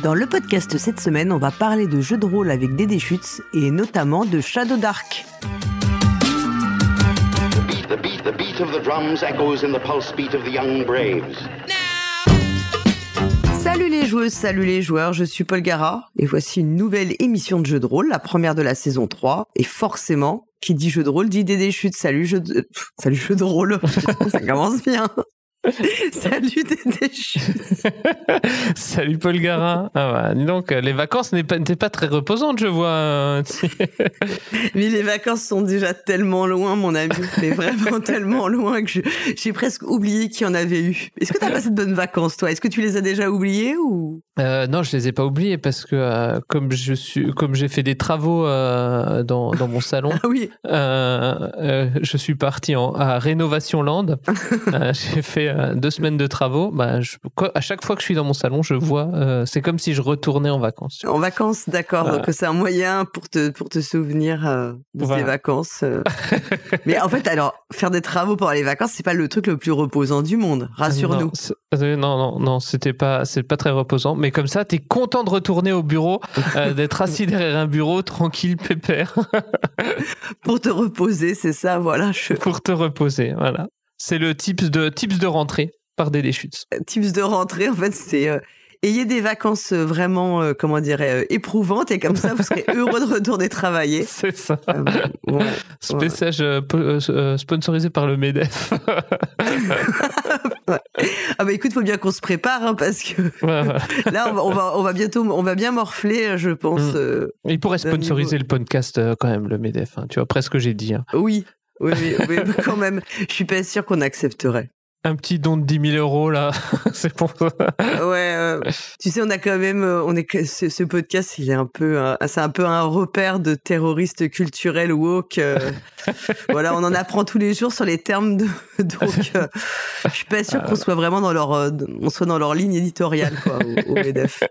Dans le podcast cette semaine, on va parler de jeux de rôle avec Dédé Schütz et notamment de Shadow Dark. The beat of the drums echoes in the pulse beat of the young braves. Salut les joueuses, salut les joueurs, je suis Paul Gara et voici une nouvelle émission de jeux de rôle, la première de la saison 3. Et forcément, qui dit jeu de rôle dit Dédé Schütz. Salut jeu de rôle, ça commence bien. Salut Dédé Schütz. Salut Paul Gara. Ah bah, dis donc, les vacances n'étaient pas très reposantes, je vois. Mais les vacances sont déjà tellement loin, mon ami. Mais vraiment tellement loin que j'ai presque oublié qu'il y en avait eu. Est-ce que tu as passé de bonnes vacances, toi ? Est-ce que tu les as déjà oubliées ou non, je les ai pas oubliées parce que comme j'ai fait des travaux dans mon salon, ah oui. Je suis parti à Rénovation Land. J'ai fait 2 semaines de travaux. À chaque fois que je suis dans mon salon, je vois. C'est comme si je retournais en vacances. En vacances, d'accord. Donc c'est un moyen pour te souvenir de tes vacances. Mais en fait, alors faire des travaux pendant les vacances, c'est pas le truc le plus reposant du monde. Rassure-nous. Non, c'est pas très reposant. Mais comme ça, t'es content de retourner au bureau, d'être assis derrière un bureau, tranquille, pépère. Pour te reposer, c'est ça, voilà. Pour te reposer, voilà. C'est le tips de rentrée par Dédé Schütz. Tips de rentrée, en fait, c'est ayez des vacances vraiment, éprouvantes et comme ça, vous serez heureux de retourner travailler. C'est ça. Ouais, Spéciage sponsorisé par le MEDEF. Ouais. Ah bah écoute, faut bien qu'on se prépare parce que là, on va bien morfler, je pense. Il pourrait sponsoriser le podcast quand même, le MEDEF. Hein. Tu vois, presque j'ai dit. Hein. Oui, quand même. Je suis pas sûre qu'on accepterait. Un petit don de 10 000 €, là, c'est pour ça. Ouais, tu sais, on a quand même, ce podcast, c'est un peu un repère de terroristes culturels woke. Voilà, on en apprend tous les jours sur les termes donc, je suis pas sûre qu'on soit vraiment dans leur ligne éditoriale, quoi, au MEDEF.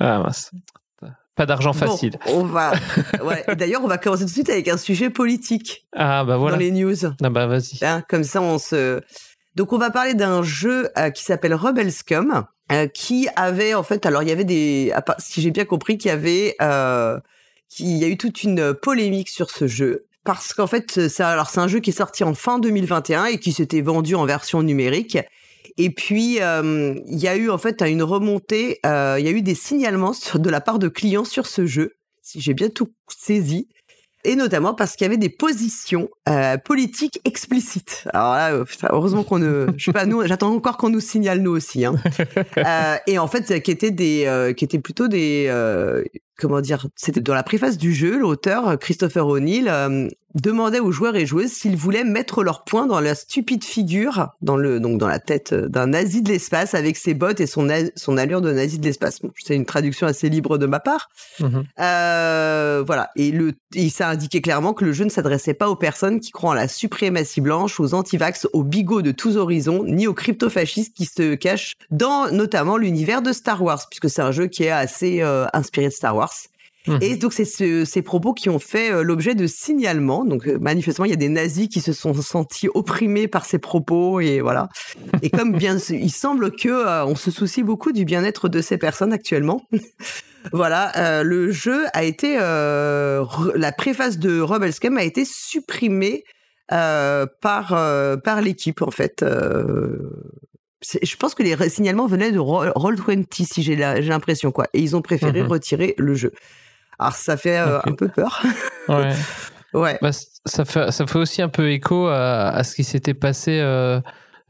Ah mince. Pas d'argent facile. Bon, et d'ailleurs, on va commencer tout de suite avec un sujet politique. Ah bah voilà. Dans les news. Ah bah vas-y. Hein, comme ça, Donc, on va parler d'un jeu qui s'appelle Rebel Scum, qui avait, en fait, alors il y avait si j'ai bien compris, qu'il y a eu toute une polémique sur ce jeu. Parce qu'en fait, c'est un jeu qui est sorti en fin 2021 et qui s'était vendu en version numérique. Et puis, il y a eu, en fait, une remontée, il y a eu des signalements de la part de clients sur ce jeu, si j'ai bien tout saisi. Et notamment parce qu'il y avait des positions politiques explicites. Alors là, heureusement je sais pas, nous, j'attends encore qu'on nous signale nous aussi. Hein. Et en fait, qui étaient plutôt des, c'était dans la préface du jeu, l'auteur Christopher O'Neill demandait aux joueurs et joueuses s'ils voulaient mettre leur poing dans la stupide figure, dans la tête d'un nazi de l'espace avec ses bottes et son allure de nazi de l'espace. Bon, c'est une traduction assez libre de ma part. Voilà. Et ça indiquait clairement que le jeu ne s'adressait pas aux personnes qui croient en la suprématie blanche, aux antivax, aux bigots de tous horizons, ni aux crypto-fascistes qui se cachent dans notamment l'univers de Star Wars, puisque c'est un jeu qui est assez inspiré de Star Wars. Et donc, c'est ces propos qui ont fait l'objet de signalements. Donc, manifestement, il y a des nazis qui se sont sentis opprimés par ces propos. Et voilà. Et comme il semble que on se soucie beaucoup du bien-être de ces personnes actuellement. Voilà. Le jeu a été... la préface de Rebel Scum a été supprimée par l'équipe, en fait. Je pense que les signalements venaient de Roll20, si j'ai l'impression, quoi. Et ils ont préféré retirer le jeu. Alors, ça fait un peu peur. Ouais. Ouais. Bah, ça fait aussi un peu écho à ce qui s'était passé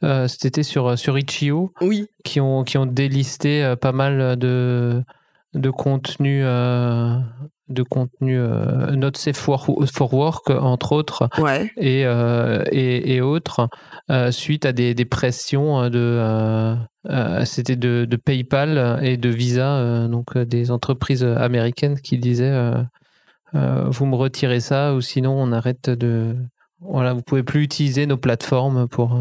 cet été sur Itch.io. Oui. Qui ont délisté pas mal de contenu Not Safe for Work, entre autres, ouais. et autres, suite à des pressions c'était de PayPal et de Visa, donc des entreprises américaines qui disaient vous me retirez ça ou sinon on arrête voilà, vous pouvez plus utiliser nos plateformes pour...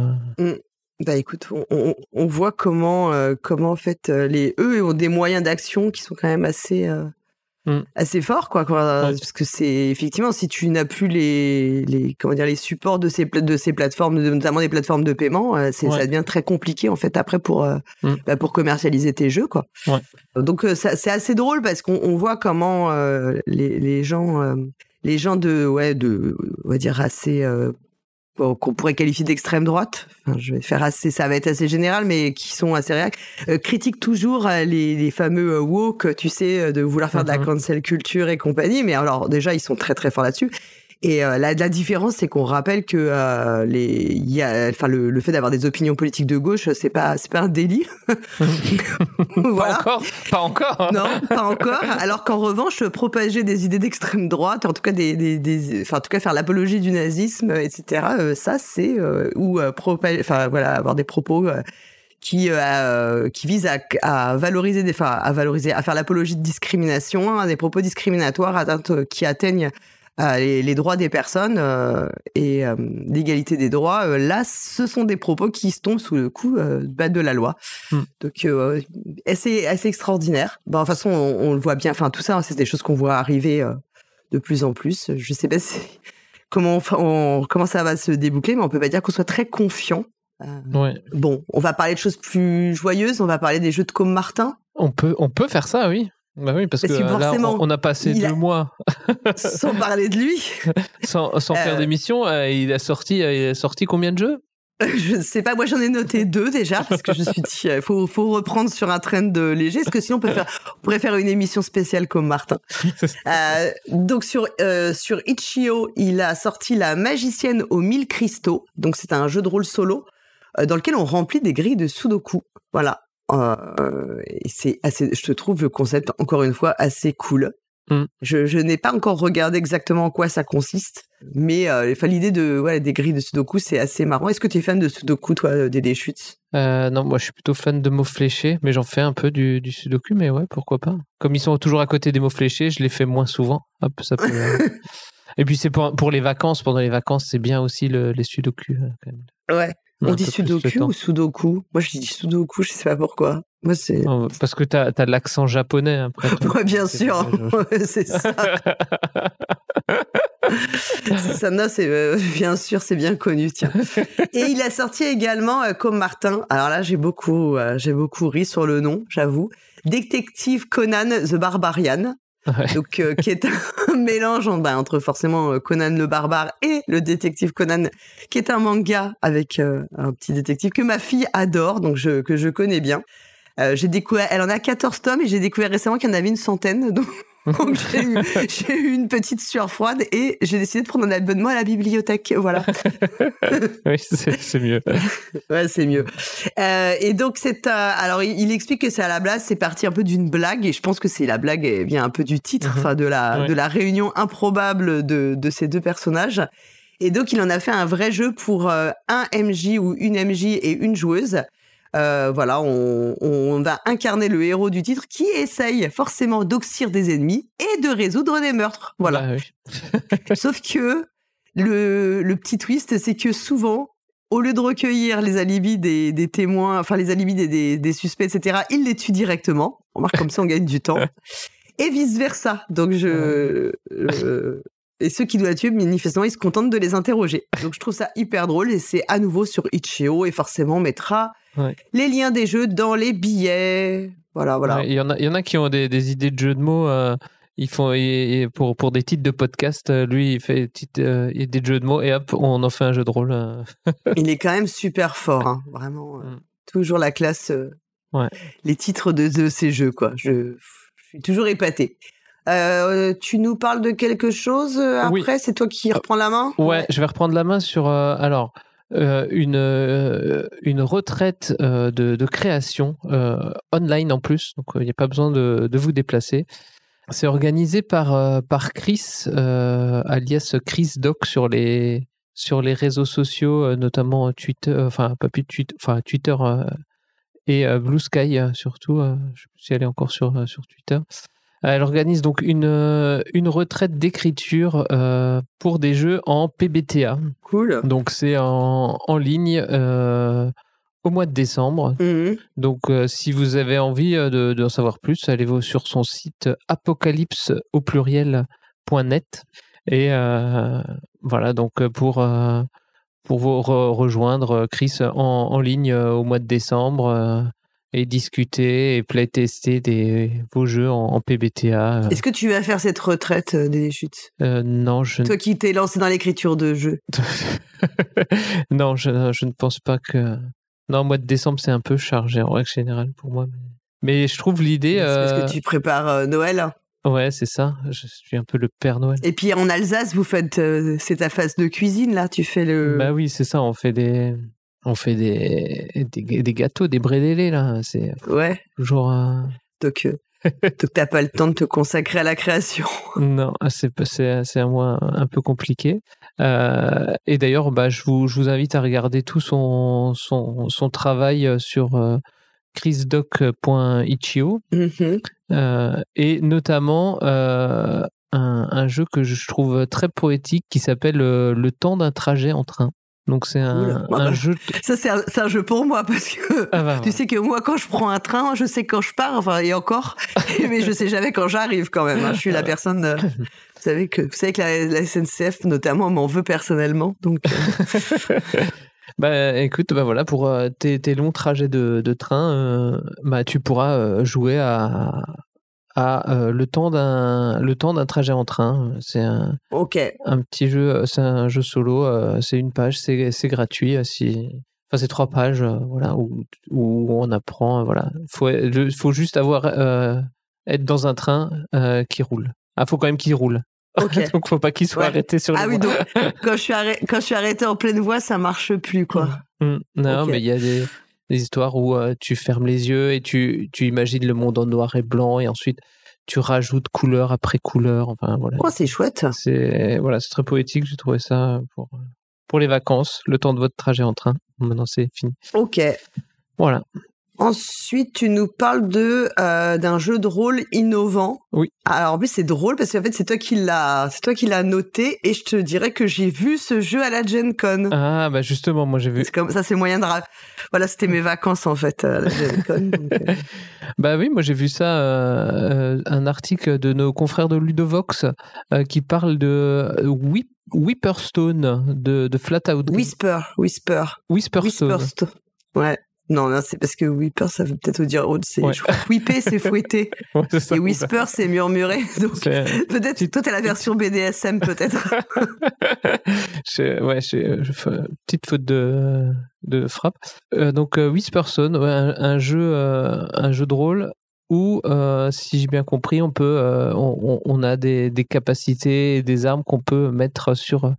Bah écoute, on voit comment en fait eux ont des moyens d'action qui sont quand même assez assez fort, quoi, parce que c'est effectivement, si tu n'as plus les supports de ces plateformes, notamment des plateformes de paiement, ça devient très compliqué en fait après pour commercialiser tes jeux, quoi. Ouais. Donc c'est assez drôle parce qu'on voit comment les gens de on va dire assez qu'on pourrait qualifier d'extrême droite, ça va être assez général, mais qui sont assez réacs, critiquent toujours les fameux woke, tu sais, de vouloir faire de la cancel culture et compagnie, mais alors déjà ils sont très très forts là-dessus. Et la différence, c'est qu'on rappelle que le fait d'avoir des opinions politiques de gauche, c'est pas un délit. Voilà. Pas encore. Hein. Non, pas encore. Alors qu'en revanche, propager des idées d'extrême droite, en tout cas en tout cas faire l'apologie du nazisme, etc. Ça, c'est avoir des propos qui visent à valoriser à faire l'apologie de discrimination, des propos discriminatoires qui atteignent les droits des personnes et l'égalité des droits, là, ce sont des propos qui se tombent sous le coup de la loi. Donc, c'est assez extraordinaire. De toute façon, on le voit bien. Enfin, tout ça, c'est des choses qu'on voit arriver de plus en plus. Je sais pas comment ça va se déboucler, mais on peut pas dire qu'on soit très confiant. Bon, on va parler de choses plus joyeuses. On va parler des jeux de Com Martin. On peut faire ça, oui. Bah oui, parce que là, on a passé 2 mois sans parler de lui, sans faire d'émission. Il a sorti combien de jeux? Je ne sais pas. Moi, j'en ai noté 2 déjà parce que je me suis dit, faut reprendre sur un trend léger. Parce que sinon, on pourrait faire une émission spéciale comme Martin. Donc sur Itch.io, il a sorti La Magicienne aux 1000 cristaux. Donc c'est un jeu de rôle solo dans lequel on remplit des grilles de Sudoku. Voilà. Et je trouve le concept encore une fois assez cool. Je n'ai pas encore regardé exactement en quoi ça consiste, mais l'idée des grilles de Sudoku, c'est assez marrant. Est-ce que tu es fan de Sudoku, toi, Dédé Chutes? Non, moi je suis plutôt fan de mots fléchés, mais j'en fais un peu du Sudoku, mais ouais, pourquoi pas. Comme ils sont toujours à côté des mots fléchés, je les fais moins souvent. Hop, ça peut. Et puis c'est pour les vacances. Pendant les vacances, c'est bien aussi les Sudoku quand même. Ouais. On dit Sudoku ou Sudoku? Moi, je dis Sudoku, je sais pas pourquoi. Moi, c'est... Parce que t'as l'accent japonais après. Ouais, bien sûr. C'est ça. Ça, non, bien sûr, c'est bien connu, tiens. Et il a sorti également Com Martin. Alors là, j'ai beaucoup ri sur le nom, j'avoue. Détective Conan the Barbarian. Ouais. Donc, qui est un mélange entre forcément Conan le barbare et le détective Conan, qui est un manga avec un petit détective que ma fille adore, donc que je connais bien. J'ai découvert, elle en a 14 tomes et j'ai découvert récemment qu'il y en avait une centaine, donc j'ai eu une petite sueur froide et j'ai décidé de prendre un abonnement à la bibliothèque, voilà. Oui, c'est mieux. Ouais, c'est mieux. Et donc alors il explique que c'est à la base, c'est parti un peu d'une blague et je pense que la blague vient un peu du titre, de la réunion improbable de ces 2 personnages. Et donc il en a fait un vrai jeu pour un MJ ou une MJ et une joueuse. On va incarner le héros du titre qui essaye forcément d'oxyre des ennemis et de résoudre des meurtres. Voilà. Oui. Sauf que le petit twist, c'est que souvent, au lieu de recueillir les alibis des témoins, enfin les alibis des suspects, etc., il les tue directement. On remarque comme ça, on gagne du temps. Et vice versa. Donc et ceux qui doivent tuer, manifestement, ils se contentent de les interroger. Donc je trouve ça hyper drôle et c'est à nouveau sur Itch.io et forcément on mettra les liens des jeux dans les billets. Voilà. Il y en a qui ont des idées de jeux de mots. Ils font pour des titres de podcast. Lui, il fait des jeux de mots et hop, on en fait un jeu de rôle. Il est quand même super fort, hein, vraiment. Toujours la classe. Les titres de ces jeux, quoi. Je suis toujours épatée. Tu nous parles de quelque chose après? Oui. C'est toi qui reprends la main? Ouais, je vais reprendre la main sur une retraite de création online en plus, donc il n'y a pas besoin de vous déplacer. C'est organisé par Chris, alias Chris Doc sur les réseaux sociaux, notamment Twitter, Twitter et Blue Sky surtout. Je ne sais plus si elle est encore sur Twitter. Elle organise donc une retraite d'écriture pour des jeux en PBTA. Cool. Donc c'est en ligne au mois de décembre. Donc, si vous avez envie d'en savoir plus, allez sur son site apocalypse au pluriel.net. Et voilà, donc pour vous rejoindre, Chris, en ligne au mois de décembre et discuter et playtester vos jeux en PBTA. Est-ce que tu vas faire cette retraite des chutes ? Non, Toi qui t'es lancé dans l'écriture de jeux. Non, je ne pense pas que... Non, mois de décembre, c'est un peu chargé en règle générale pour moi. Mais je trouve l'idée... C'est parce que tu prépares Noël. Ouais, c'est ça. Je suis un peu le Père Noël. Et puis en Alsace, vous faites... c'est ta phase de cuisine, là. Tu fais le... Bah oui, c'est ça. On fait des gâteaux, des brédélés, là. C'est toujours... Donc t'as pas le temps de te consacrer à la création. Non, c'est à moi un peu compliqué. Et d'ailleurs, je vous invite à regarder tout son travail sur chrisdoc.itch.io et notamment un jeu que je trouve très poétique qui s'appelle Le temps d'un trajet en train. Donc c'est un jeu... Ça c'est un jeu pour moi parce que tu sais que moi quand je prends un train, je sais quand je pars, enfin et encore, mais je sais jamais quand j'arrive quand même. Je suis la personne... Vous savez que la SNCF notamment m'en veut personnellement, donc... Écoute, voilà, pour tes longs trajets de train, tu pourras jouer à le temps d'un trajet en train. C'est un petit jeu, c'est un jeu solo, c'est une page, c'est gratuit. C'est 3 pages, voilà, où on apprend, voilà. Faut juste être dans un train qui roule. Faut quand même qu'il roule. Donc faut pas qu'il soit arrêté sur les voies. Oui, donc quand je suis arrêté en pleine voie, ça marche plus, quoi. Non, mais il y a des histoires où tu fermes les yeux et tu imagines le monde en noir et blanc et ensuite tu rajoutes couleur après couleur. Enfin voilà. Oh, c'est chouette. C'est très poétique. J'ai trouvé ça pour les vacances, le temps de votre trajet en train. Maintenant c'est fini. Ok. Voilà. Ensuite, tu nous parles d'un jeu de rôle innovant. Oui. Alors en plus, c'est drôle parce qu'en fait, c'est toi qui l'as noté et je te dirais que j'ai vu ce jeu à la Gen Con. Ah justement, moi j'ai vu. C'est comme ça, c'est moyen de voilà, c'était mes vacances en fait à la Gen Con. Donc, oui, moi j'ai vu ça un article de nos confrères de Ludovox qui parle de Whipperstone de Flatout. Whisperstone. Ouais. Non, c'est parce que Whipper, ça veut peut-être dire autre. Je crois que whipper, c'est fouetter. Ça, et whisper, c'est murmurer. Donc, peut-être, toi, t'as la version BDSM, peut-être. Je fais une petite faute de frappe. Donc, Whisperstone, un jeu de rôle où, si j'ai bien compris, on a des capacités et des armes qu'on peut mettre sur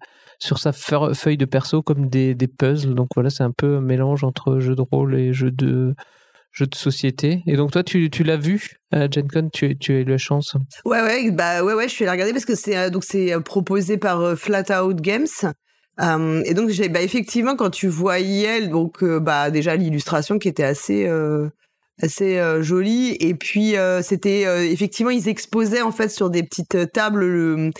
sa feuille de perso comme des puzzles. Donc voilà, c'est un peu un mélange entre jeu de rôle et jeu de société. Et donc toi, tu l'as vu à Gen Con, tu as eu la chance. Ouais, je suis allée regarder parce que c'est proposé par Flatout Games. Et donc effectivement, quand tu voyais déjà l'illustration qui était assez jolie, et puis c'était effectivement ils exposaient en fait sur des petites tables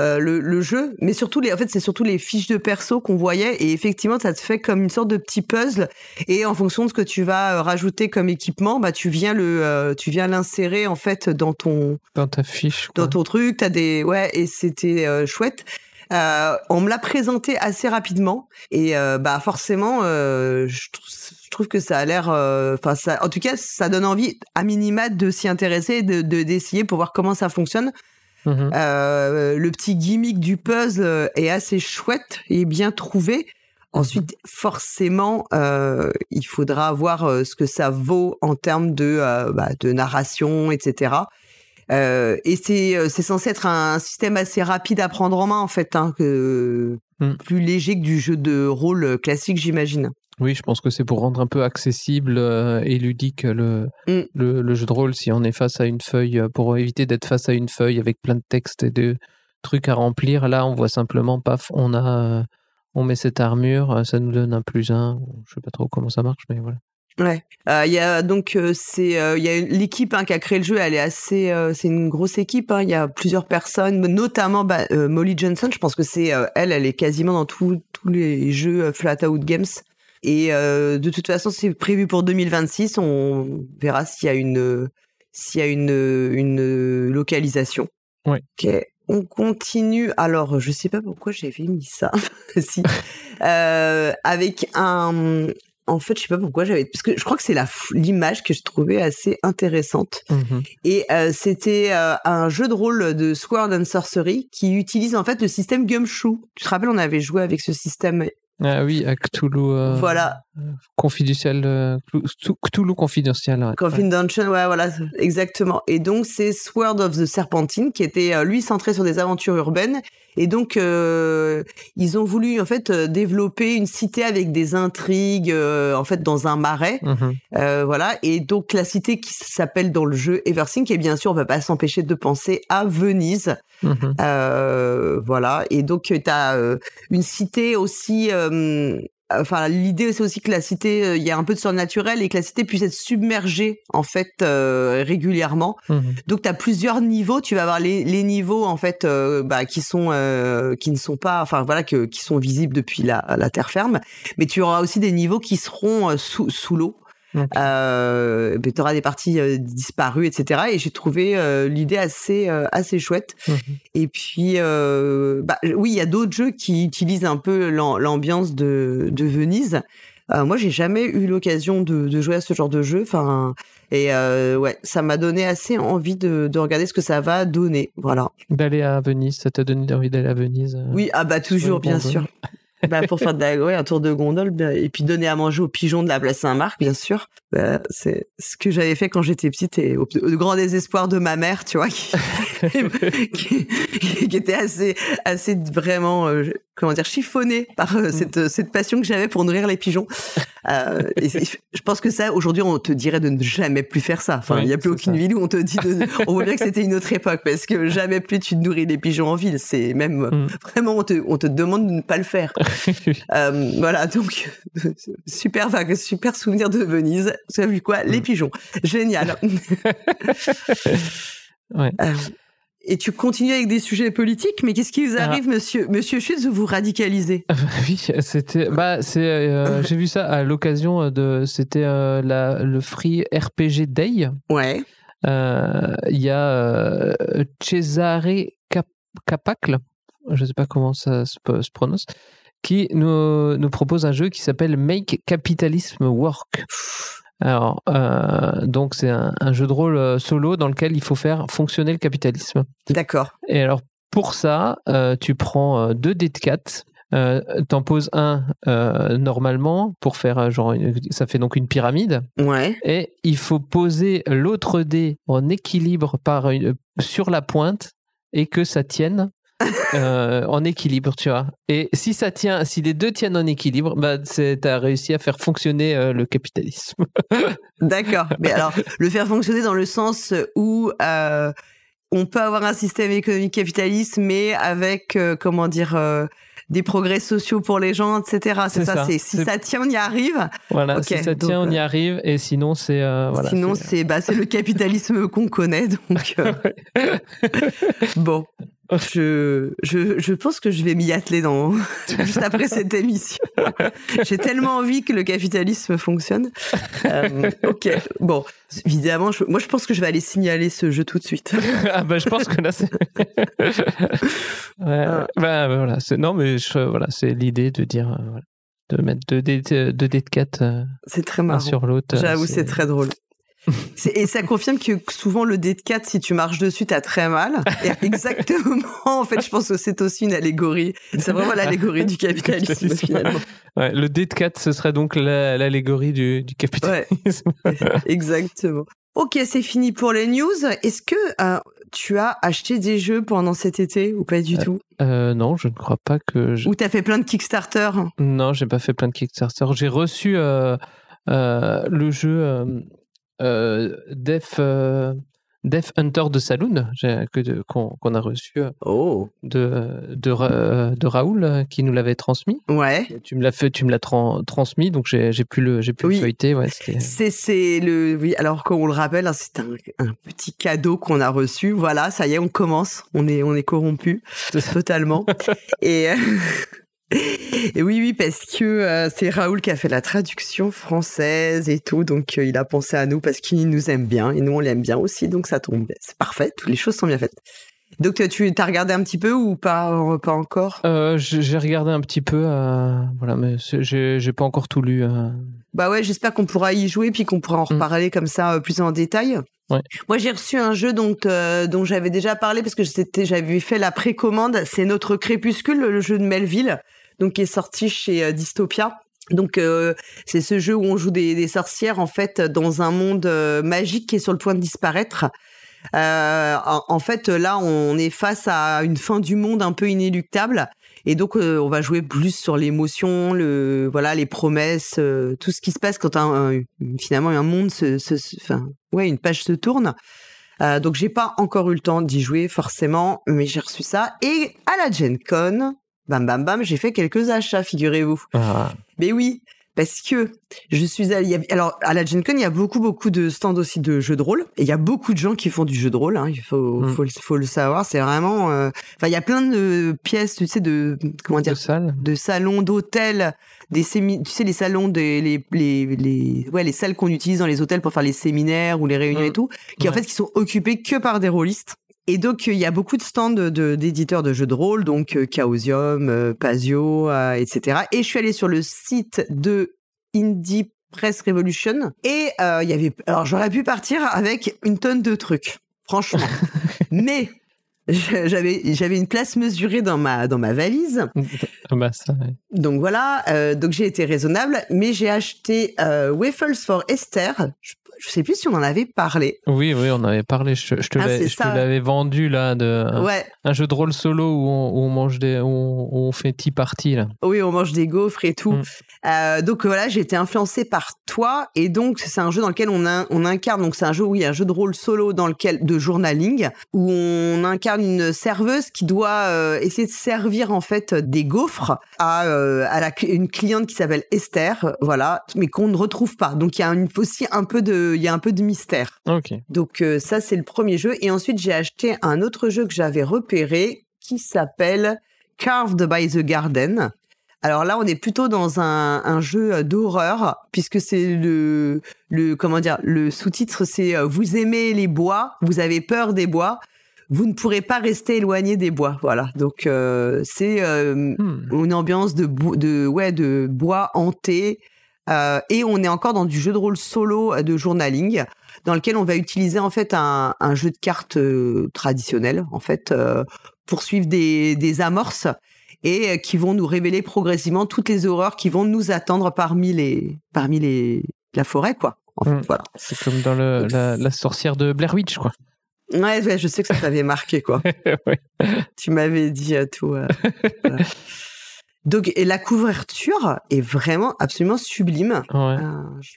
le jeu, mais surtout c'est surtout les fiches de perso qu'on voyait, et effectivement ça te fait comme une sorte de petit puzzle, et en fonction de ce que tu vas rajouter comme équipement, tu viens l'insérer en fait dans ta fiche, quoi. Dans ton truc, et c'était chouette. On me l'a présenté assez rapidement, et forcément je trouve que ça a l'air en tout cas ça donne envie à minima de s'y intéresser, d'essayer pour voir comment ça fonctionne. Le petit gimmick du puzzle est assez chouette et bien trouvé. Ensuite, forcément, il faudra voir ce que ça vaut en termes de narration, etc. Et c'est censé être un système assez rapide à prendre en main, en fait, plus léger que du jeu de rôle classique, j'imagine. Oui, je pense que c'est pour rendre un peu accessible et ludique le jeu de rôle, si on est face à une feuille, pour éviter d'être face à une feuille avec plein de textes et de trucs à remplir. Là, on voit simplement, paf, on met cette armure, ça nous donne un +1. Je sais pas trop comment ça marche, mais voilà. Ouais. Il y a donc il y a l'équipe qui a créé le jeu, elle est assez c'est une grosse équipe, il y a plusieurs personnes, notamment Molly Johnson, je pense que c'est elle est quasiment dans tous les jeux Flatout Games. Et de toute façon, c'est prévu pour 2026. On verra s'il y a une localisation. Ouais. Ok. On continue. Alors, je sais pas pourquoi j'avais mis ça. Si. Avec un. En fait, je sais pas pourquoi parce que je crois que c'est l'image que je trouvais assez intéressante. Et c'était un jeu de rôle de Sword and Sorcery qui utilise en fait le système Gumshoe. Tu te rappelles, on avait joué avec ce système. Ah oui, à Cthulhu. Voilà. Confidentiel. Cthulhu confidentiel. Ouais. Confidential, ouais, voilà, exactement. Et donc, c'est Sword of the Serpentine qui était, lui, centré sur des aventures urbaines. Et donc, ils ont voulu, en fait, développer une cité avec des intrigues, en fait, dans un marais. Voilà. Et donc, la cité qui s'appelle dans le jeu Eversink, et bien sûr, on va pas s'empêcher de penser à Venise. Voilà. Et donc, t'as une cité aussi... Enfin, l'idée, c'est aussi que la cité, il y a un peu de surnaturel et que la cité puisse être submergée, en fait, régulièrement. Donc, tu as plusieurs niveaux. Tu vas avoir les niveaux, en fait, qui ne sont pas, enfin, voilà, qui sont visibles depuis la terre ferme. Mais tu auras aussi des niveaux qui seront sous l'eau. Tu auras des parties disparues, etc. Et j'ai trouvé l'idée assez chouette. Et puis, oui, il y a d'autres jeux qui utilisent un peu l'ambiance de Venise. Moi, j'ai jamais eu l'occasion de jouer à ce genre de jeu. Enfin, et ouais, ça m'a donné assez envie de regarder ce que ça va donner. Voilà. D'aller à Venise, ça t'a donné envie d'aller à Venise Oui, toujours, bien sûr. Pour faire un tour de gondole, et puis donner à manger aux pigeons de la place Saint-Marc, bien sûr. C'est ce que j'avais fait quand j'étais petite et au grand désespoir de ma mère, tu vois, qui était assez vraiment, chiffonnée par cette passion que j'avais pour nourrir les pigeons. Et je pense que ça, aujourd'hui, on te dirait de ne jamais plus faire ça. Enfin, il y a plus aucune ville où on te dit on voit bien que c'était une autre époque parce que jamais plus tu nourris les pigeons en ville. C'est même vraiment, on te demande de ne pas le faire. Voilà, donc super souvenir de Venise. Tu as vu quoi? Les pigeons. Génial. Ouais. Et tu continues avec des sujets politiques, mais qu'est-ce qui vous arrive, monsieur Schütz, vous radicalisez? Oui, c'était, j'ai vu ça à l'occasion c'était le Free RPG Day. Ouais. Il y a Cesare Capacle, je sais pas comment ça se prononce, qui nous propose un jeu qui s'appelle Make Capitalism Work. Alors, donc c'est un jeu de rôle solo dans lequel il faut faire fonctionner le capitalisme. D'accord. Et alors, pour ça, tu prends 2 dés de 4, t'en poses un normalement pour faire ça fait donc une pyramide. Ouais. Et il faut poser l'autre dé en équilibre sur la pointe et que ça tienne en équilibre, tu vois. Et si les deux tiennent en équilibre, t'as réussi à faire fonctionner le capitalisme. D'accord. Mais alors, le faire fonctionner dans le sens où on peut avoir un système économique capitaliste, mais avec, des progrès sociaux pour les gens, etc. C'est ça. Si ça tient, on y arrive. Voilà, okay, si ça tient, on y arrive. Et sinon, c'est... sinon, c'est le capitalisme qu'on connaît. Donc, bon... Je pense que je vais m'y atteler juste après cette émission. J'ai tellement envie que le capitalisme fonctionne. Ok, bon, évidemment, moi je pense que je vais aller signaler ce jeu tout de suite. Je pense que là c'est... voilà, c'est l'idée de dire, de mettre 2 dés de 4 c'est très marrant. Un sur l'autre. J'avoue, c'est très drôle. Et ça confirme que souvent le dé de 4, si tu marches dessus, t'as très mal. Et exactement, en fait, je pense que c'est aussi une allégorie. C'est vraiment l'allégorie du capitalisme, finalement. Ouais, le dé de 4, ce serait donc l'allégorie du capitalisme. Ouais, exactement. Ok, c'est fini pour les news. Est-ce que tu as acheté des jeux pendant cet été ou pas du tout? Non, je ne crois pas que... Ou t'as fait plein de Kickstarter? Non, j'ai pas fait plein de Kickstarter. J'ai reçu le jeu... Death Hunter de Saloon qu'on a reçu de Raoul qui nous l'avait transmis. Ouais. Tu me l'as transmis, donc j'ai pu le feuilleter. Ouais, oui, alors comme on le rappelle, c'est un petit cadeau qu'on a reçu. Voilà, ça y est, on commence. On est corrompu totalement. Et Et oui, parce que c'est Raoul qui a fait la traduction française et tout, donc il a pensé à nous parce qu'il nous aime bien et nous on l'aime bien aussi, donc ça tombe bien. C'est parfait, toutes les choses sont bien faites. Donc tu t'as regardé un petit peu ou pas encore? J'ai regardé un petit peu, voilà, mais j'ai pas encore tout lu. Bah ouais, j'espère qu'on pourra y jouer puis qu'on pourra en reparler comme ça plus en détail. Ouais. Moi, j'ai reçu un jeu dont j'avais déjà parlé parce que j'avais fait la précommande. C'est Notre Crépuscule, le jeu de Melville, donc qui est sorti chez Dystopia. Donc c'est ce jeu où on joue des sorcières en fait dans un monde magique qui est sur le point de disparaître. En fait, là, on est face à une fin du monde un peu inéluctable. Et donc, on va jouer plus sur l'émotion, les promesses, tout ce qui se passe quand finalement un monde une page se tourne. Donc, j'ai pas encore eu le temps d'y jouer forcément, mais j'ai reçu ça. Et à la Gen Con, bam bam bam, j'ai fait quelques achats, figurez-vous. Ah. Mais oui. Parce que je suis allée... Alors, à la Gen Con, il y a beaucoup de stands aussi de jeux de rôle. Et il y a beaucoup de gens qui font du jeu de rôle. Hein. Il faut le savoir. C'est vraiment... il y a plein de pièces, tu sais, de salons, d'hôtels, tu sais, les salons, les salles qu'on utilise dans les hôtels pour faire les séminaires ou les réunions et tout, qui en fait, qui sont occupés que par des rôlistes. Et donc, il y a beaucoup de stands d'éditeurs de jeux de rôle, donc Chaosium, Pasio, etc. Et je suis allée sur le site de Indie Press Revolution et il y avait... Alors, j'aurais pu partir avec une tonne de trucs, franchement. Mais j'avais une place mesurée dans ma valise. Bah ça, ouais. Donc voilà, donc j'ai été raisonnable, mais j'ai acheté Waffles for Esther. Je sais plus si on en avait parlé. Oui, on avait parlé. Je te l'avais vendu là, un jeu de rôle solo où on mange où on fait tea party là. Oui, on mange des gaufres et tout. Donc voilà, j'ai été influencée par toi et donc c'est un jeu dans lequel on incarne. Donc c'est un jeu de rôle solo de journaling où on incarne une serveuse qui doit essayer de servir en fait des gaufres à une cliente qui s'appelle Esther, voilà, mais qu'on ne retrouve pas. Donc il y a aussi un peu de mystère. Ok. Donc ça c'est le premier jeu et ensuite j'ai acheté un autre jeu que j'avais repéré qui s'appelle Carved by the Garden. Alors là on est plutôt dans un jeu d'horreur puisque c'est le sous-titre c'est vous aimez les bois, vous avez peur des bois. Vous ne pourrez pas rester éloigné des bois, voilà. Donc c'est une ambiance de bois hanté et on est encore dans du jeu de rôle solo de journaling dans lequel on va utiliser en fait un jeu de cartes traditionnel en fait pour suivre des amorces et qui vont nous révéler progressivement toutes les horreurs qui vont nous attendre parmi la forêt quoi. En fait, voilà. C'est comme dans la sorcière de Blair Witch quoi. Ouais, je sais que ça t'avait marqué, quoi. Ouais. Tu m'avais dit tout. Voilà. Donc, et la couverture est vraiment absolument sublime. Ouais.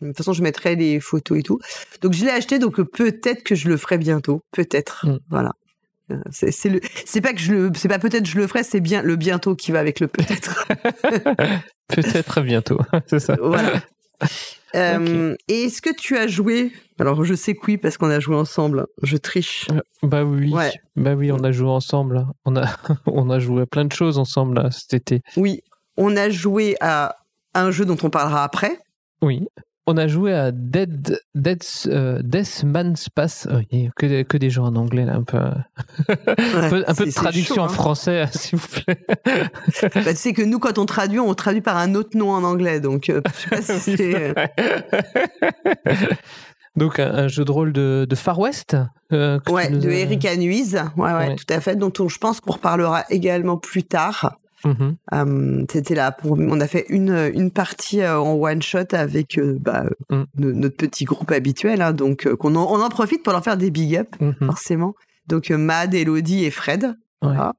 De toute façon, je mettrai les photos et tout. Donc, je l'ai acheté, donc peut-être que je le ferai bientôt. Peut-être. Voilà. C'est pas peut-être je le ferai, c'est bien le bientôt qui va avec le peut-être. Peut-être bientôt, c'est ça. Voilà. Okay. Et est-ce que tu as joué? Alors je sais que oui parce qu'on a joué ensemble. Je triche. Bah oui. Ouais. Bah oui, on a joué ensemble. On a joué à plein de choses ensemble là, cet été. Oui, on a joué à un jeu dont on parlera après. Oui. On a joué à Death Man's Pass. Que des gens en anglais là, un peu de traduction chaud, en français, s'il vous plaît. Bah, tu sais que nous, quand on traduit par un autre nom en anglais, donc je sais pas si c'est. Donc un jeu de rôle de Far West. De Eric Anuise, ouais, tout à fait, dont je pense qu'on reparlera également plus tard. C'était là on a fait une partie en one shot avec notre petit groupe habituel hein, donc on en profite pour leur faire des big up forcément donc Mad, Elodie et Fred voilà.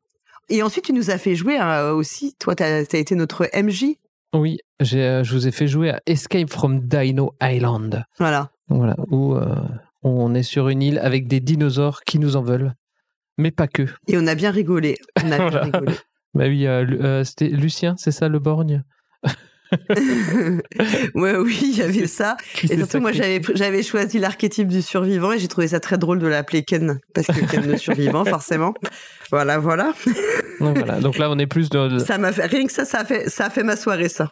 Et ensuite tu nous as fait jouer aussi toi t'as été notre MJ. Oui, je vous ai fait jouer à Escape from Dino Island, voilà où on est sur une île avec des dinosaures qui nous en veulent mais pas que, et on a bien rigolé. Rigolé. Bah oui, c'était Lucien, c'est ça, le borgne. Ouais, oui, il y avait ça. Qui Et s'est surtout, moi, sacrifié. j'avais choisi l'archétype du survivant et j'ai trouvé ça très drôle de l'appeler Ken, parce que Ken le survivant, forcément. Voilà. Donc, voilà. Donc là, on est plus dans Ça m'a fait, rien que ça a fait ma soirée, ça.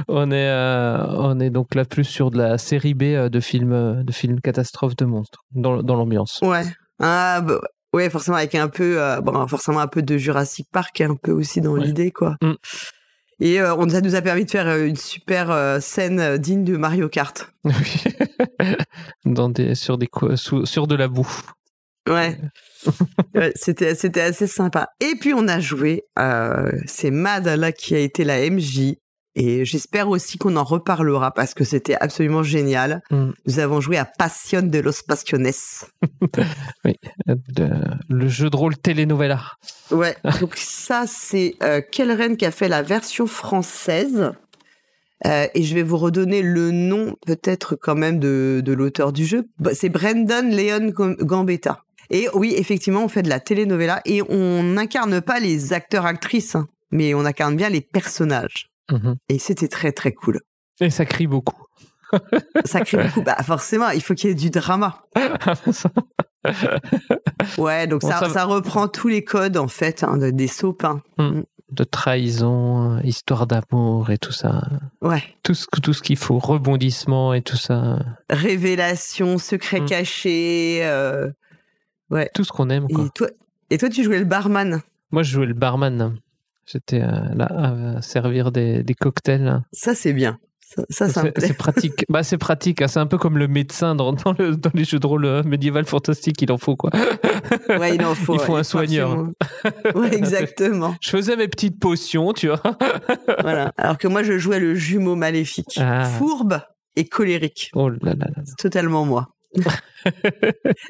on est donc là plus sur de la série B de films catastrophes de monstres dans l'ambiance. Ouais. Ah, bah, ouais, forcément, avec un peu, forcément un peu de Jurassic Park, un peu aussi dans l'idée, quoi. Mm. Et ça nous a permis de faire une super scène digne de Mario Kart. Sur de la boue. Ouais. Ouais, c'était assez sympa. Et puis on a joué, c'est Mad là qui a été la MJ. Et j'espère aussi qu'on en reparlera parce que c'était absolument génial. Nous avons joué à Passion de los Pasiones. Oui, le jeu de rôle telenovela. Ouais, donc ça c'est Kellren qui a fait la version française. Et je vais vous redonner le nom peut-être quand même de l'auteur du jeu. C'est Brendan Leon Gambetta. Et oui, effectivement, on fait de la telenovela et on n'incarne pas les acteurs-actrices, hein, mais on incarne bien les personnages. Et c'était très très cool. Et ça crie beaucoup. Ça crie beaucoup. Bah forcément, il faut qu'il y ait du drama. Ouais, donc ça reprend tous les codes en fait des soaps. Hein. De trahison, histoire d'amour et tout ça. Ouais. Tout ce qu'il faut, rebondissement et tout ça. Révélation, secret caché. Ouais. Tout ce qu'on aime, quoi. Et toi, tu jouais le barman. Moi, je jouais le barman. J'étais là à servir des cocktails. Ça, c'est bien. Ça me plaît. C'est pratique. Bah, c'est pratique. Hein. C'est un peu comme le médecin dans les jeux de rôle médiéval fantastique. Il en faut, quoi. Ouais, il en faut. Il faut un soigneur. Ouais, exactement. Je faisais mes petites potions, tu vois. Voilà. Alors que moi, je jouais le jumeau maléfique. Fourbe et colérique. Oh là là là. Totalement moi.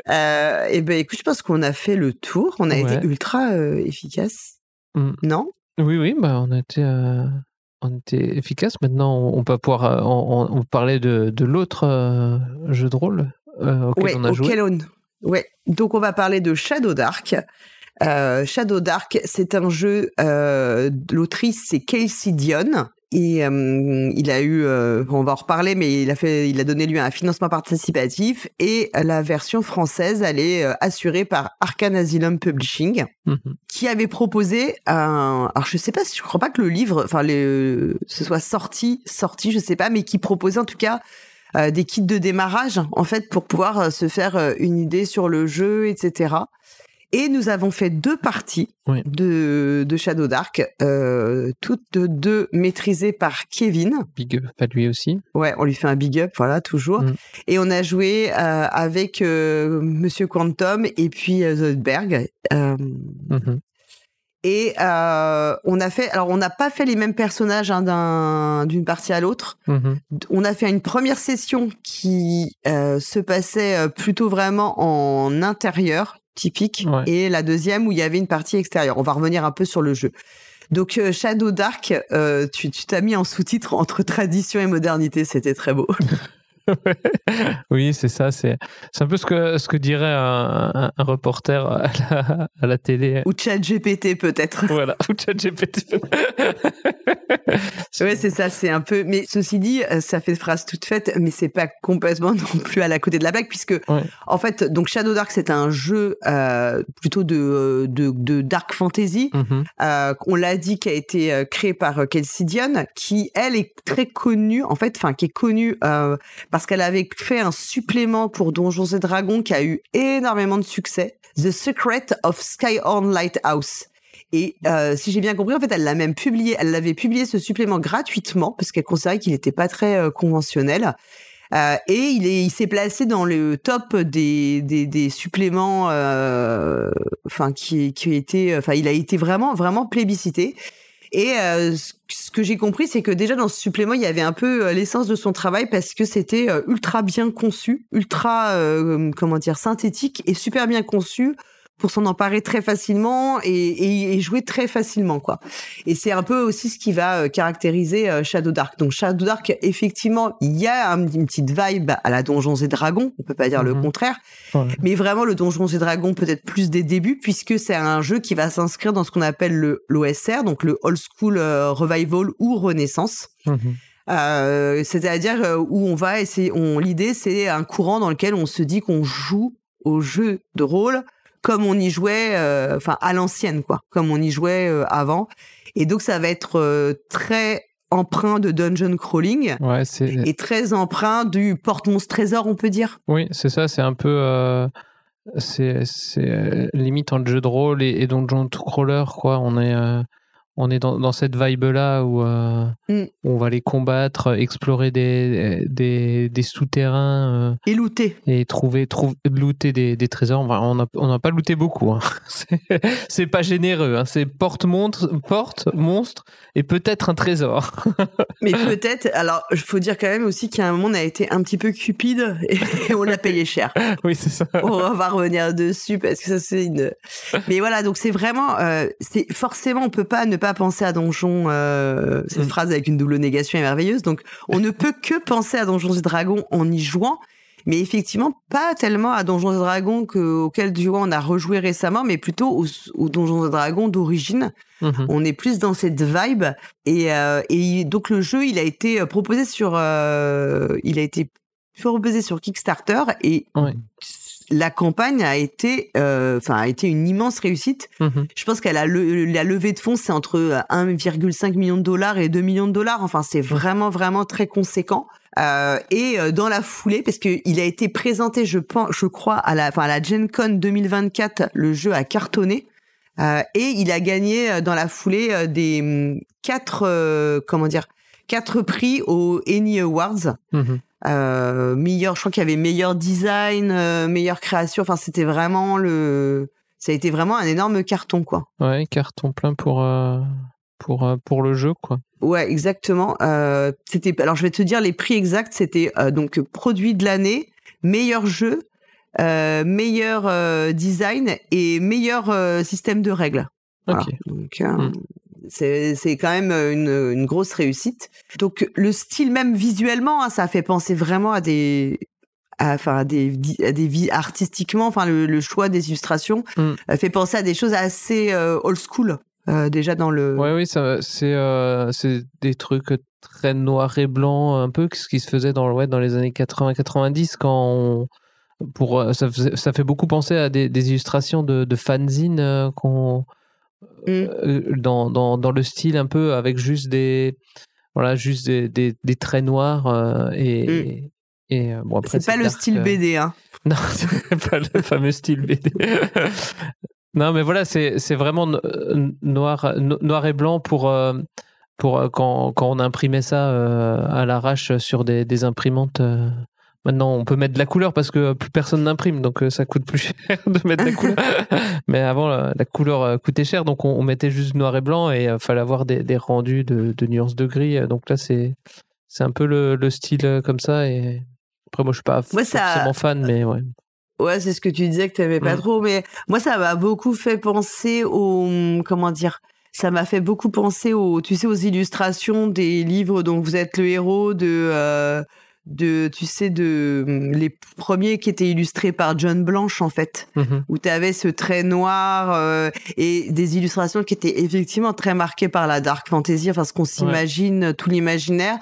Et ben écoute, je pense qu'on a fait le tour. On a été ultra efficace. Non? Oui, bah on était efficace. Maintenant, on peut pouvoir on parlait de l'autre jeu de rôle auquel on a joué. Ouais. Donc on va parler de Shadow Dark. Shadow Dark, c'est un jeu. L'autrice, c'est Kelsey Dion. Et il a eu, on va en reparler, mais il a donné lieu à un financement participatif et la version française, elle est assurée par Arcane Asylum Publishing, qui avait proposé alors je sais pas si je crois pas que le livre, ce soit sorti, je sais pas, mais qui proposait en tout cas des kits de démarrage en fait pour pouvoir se faire une idée sur le jeu, etc. Et nous avons fait 2 parties de Shadow Dark, toutes 2 maîtrisées par Kevin. Big up à lui aussi. Ouais, on lui fait un big up, voilà, toujours. Et on a joué avec Monsieur Quantum et puis Zoidberg. Et on n'a pas fait les mêmes personnages d'une partie à l'autre. On a fait une première session qui se passait plutôt vraiment en intérieur, typique, et la deuxième où il y avait une partie extérieure. On va revenir un peu sur le jeu. Donc Shadow Dark, tu t'as mis en sous-titre entre tradition et modernité, c'était très beau. Oui, c'est ça. C'est un peu ce que dirait un reporter à la télé. Ou ChatGPT peut-être. Voilà, ou ChatGPT. Ouais, c'est ça, c'est un peu. Mais ceci dit, ça fait phrase toute faite, mais c'est pas complètement non plus à la côté de la blague, puisque en fait, donc Shadow Dark, c'est un jeu plutôt de dark fantasy. On l'a dit, qui a été créé par Kelsey Dion, qui elle est très connue, en fait, qui est connue parce qu'elle avait fait un supplément pour Donjons et Dragons qui a eu énormément de succès, The Secret of Skyhorn Lighthouse. Et si j'ai bien compris, en fait, elle l'avait publié ce supplément gratuitement parce qu'elle considérait qu'il n'était pas très conventionnel. Et il s'est placé dans le top des suppléments, il a été vraiment vraiment plébiscité. Et ce que j'ai compris, c'est que déjà dans ce supplément, il y avait un peu l'essence de son travail parce que c'était ultra bien conçu, ultra synthétique et super bien conçu pour s'en emparer très facilement et jouer très facilement, quoi. Et c'est un peu aussi ce qui va caractériser Shadow Dark. Donc Shadow Dark, effectivement, il y a une petite vibe à la Donjons et Dragons, on peut pas dire le contraire, mais vraiment le Donjons et Dragons peut-être plus des débuts, puisque c'est un jeu qui va s'inscrire dans ce qu'on appelle l'OSR, donc le Old School Revival ou Renaissance. C'est-à-dire où on va essayer, l'idée c'est un courant dans lequel on se dit qu'on joue au jeu de rôle comme on y jouait, à l'ancienne, quoi, comme on y jouait avant. Et donc ça va être très empreint de dungeon crawling et très empreint du porte-monstre trésor, on peut dire. Oui, c'est ça, c'est un peu c'est limite entre jeu de rôle et dungeon crawler, quoi. On est dans cette vibe-là où on va les combattre, explorer des souterrains. Et looter. Et looter des trésors. On n'a pas looté beaucoup. Hein. C'est pas généreux. Hein. C'est porte, monstre et peut-être un trésor. Mais peut-être. Alors, il faut dire quand même aussi qu'à un moment, on a été un petit peu cupide et on l'a payé cher. Oui, c'est ça. On va revenir dessus parce que ça, c'est une... Mais voilà, donc c'est vraiment... forcément, on peut pas ne pas penser à Donjon. Cette phrase avec une double négation est merveilleuse. Donc, on ne peut que penser à Donjons et Dragons en y jouant. Mais effectivement, pas tellement à Donjons et Dragons auquel du coup on a rejoué récemment, mais plutôt aux Donjons et Dragons d'origine. On est plus dans cette vibe. Et donc le jeu, il a été proposé sur Kickstarter et la campagne a été une immense réussite. Je pense qu'elle la levée de fonds, c'est entre 1,5 million de dollars et 2 millions de dollars. Enfin, c'est vraiment, vraiment très conséquent. Et dans la foulée, parce que il a été présenté, je crois, à la Gen Con 2024, le jeu a cartonné. Et il a gagné dans la foulée des 4 prix aux Annie Awards. Je crois qu'il y avait meilleur design, meilleure création. Enfin, c'était vraiment ça a été vraiment un énorme carton, quoi. Ouais, carton plein pour le jeu, quoi. Ouais, exactement. Alors je vais te dire les prix exacts. C'était donc produit de l'année, meilleur jeu, meilleur design et meilleur système de règles. Voilà. Donc c'est quand même une grosse réussite. Donc le style même visuellement, ça fait penser vraiment à artistiquement. Enfin le choix des illustrations fait penser à des choses assez old school. Déjà dans le... Oui, c'est des trucs très noirs et blancs, un peu ce qui se faisait dans les années 80-90 quand ça fait beaucoup penser à des illustrations de fanzines dans le style un peu avec juste des traits noirs bon, après, c'est pas le style BD, hein. Non, c'est pas le fameux style BD. Non, mais voilà, c'est vraiment noir et blanc pour quand on imprimait ça à l'arrache sur des imprimantes. Maintenant, on peut mettre de la couleur parce que plus personne n'imprime, donc ça coûte plus cher de mettre de la couleur. Mais avant, la couleur coûtait cher, donc on mettait juste noir et blanc et fallait avoir des rendus de nuances de gris. Donc là, c'est un peu le style comme ça. Et après, moi, je suis pas forcément fan, mais ouais. Ouais, c'est ce que tu disais que t'aimais pas trop, mais moi, ça m'a beaucoup fait penser ça m'a fait beaucoup penser aux illustrations des livres dont vous êtes le héros les premiers qui étaient illustrés par John Blanche, en fait, où t'avais ce trait noir, et des illustrations qui étaient effectivement très marquées par la dark fantasy, enfin, ce qu'on s'imagine, tout l'imaginaire,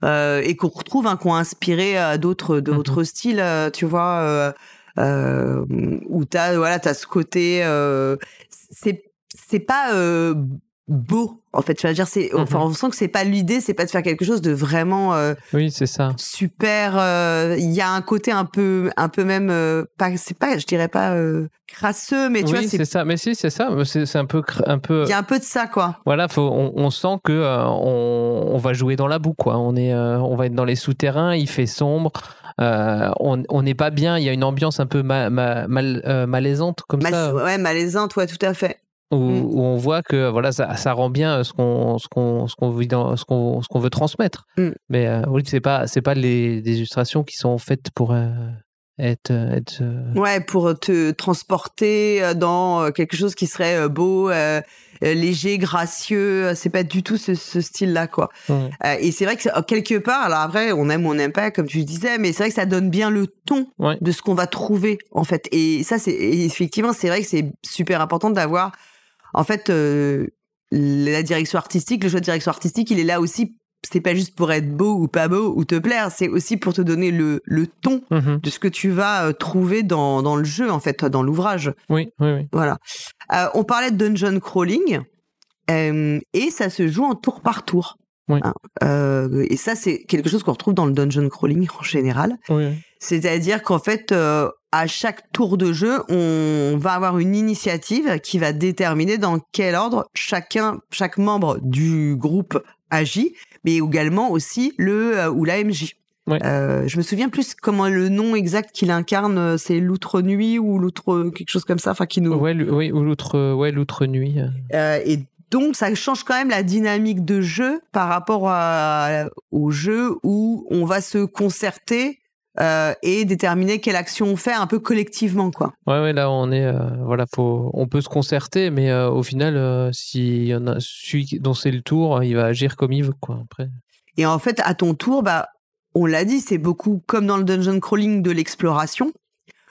et qu'on retrouve, qui ont inspiré d'autres styles, tu vois, où t'as ce côté c'est pas beau, en fait, tu vas dire, on sent que c'est pas l'idée, c'est pas de faire quelque chose de vraiment oui, c'est ça, super. Il y a un côté un peu même je dirais pas crasseux, mais tu vois, c'est ça. Mais si, c'est ça, c'est un peu il y a un peu de ça, quoi. Voilà, on sent que on va jouer dans la boue, quoi. On va être dans les souterrains, il fait sombre. On n'est pas bien, il y a une ambiance un peu malaisante comme ça. Ouais, malaisante, ouais, tout à fait. Où on voit que voilà, ça rend bien ce qu'on veut transmettre. Mais oui, c'est pas des illustrations qui sont faites pour Ouais, pour te transporter dans quelque chose qui serait beau, léger, gracieux. C'est pas du tout ce style-là, quoi. Et c'est vrai que quelque part, alors après, on aime ou on n'aime pas, comme tu disais, mais c'est vrai que ça donne bien le ton de ce qu'on va trouver, en fait. Et ça, effectivement, c'est vrai que c'est super important d'avoir, en fait, la direction artistique, le choix de direction artistique, il est là aussi. C'est pas juste pour être beau ou pas beau ou te plaire, c'est aussi pour te donner le ton de ce que tu vas trouver dans le jeu, en fait, dans l'ouvrage. Oui. Voilà. On parlait de dungeon crawling, et ça se joue en tour par tour. Oui. Et ça, c'est quelque chose qu'on retrouve dans le dungeon crawling en général. Oui. C'est-à-dire qu'en fait, à chaque tour de jeu, on va avoir une initiative qui va déterminer dans quel ordre chaque membre du groupe agit, mais également aussi le ou la MJ. Ouais. Je me souviens plus comment le nom exact qu'il incarne, c'est l'outre nuit ou l'outre quelque chose comme ça, enfin qui nous. Ou l'outre nuit. Et donc ça change quand même la dynamique de jeu par rapport au jeu où on va se concerter et déterminer quelle action on fait un peu collectivement, quoi. Ouais, là on est on peut se concerter, mais au final s'il y en a celui dont c'est le tour, il va agir comme il veut, quoi, après. Et en fait à ton tour, on l'a dit, c'est beaucoup comme dans le dungeon crawling de l'exploration.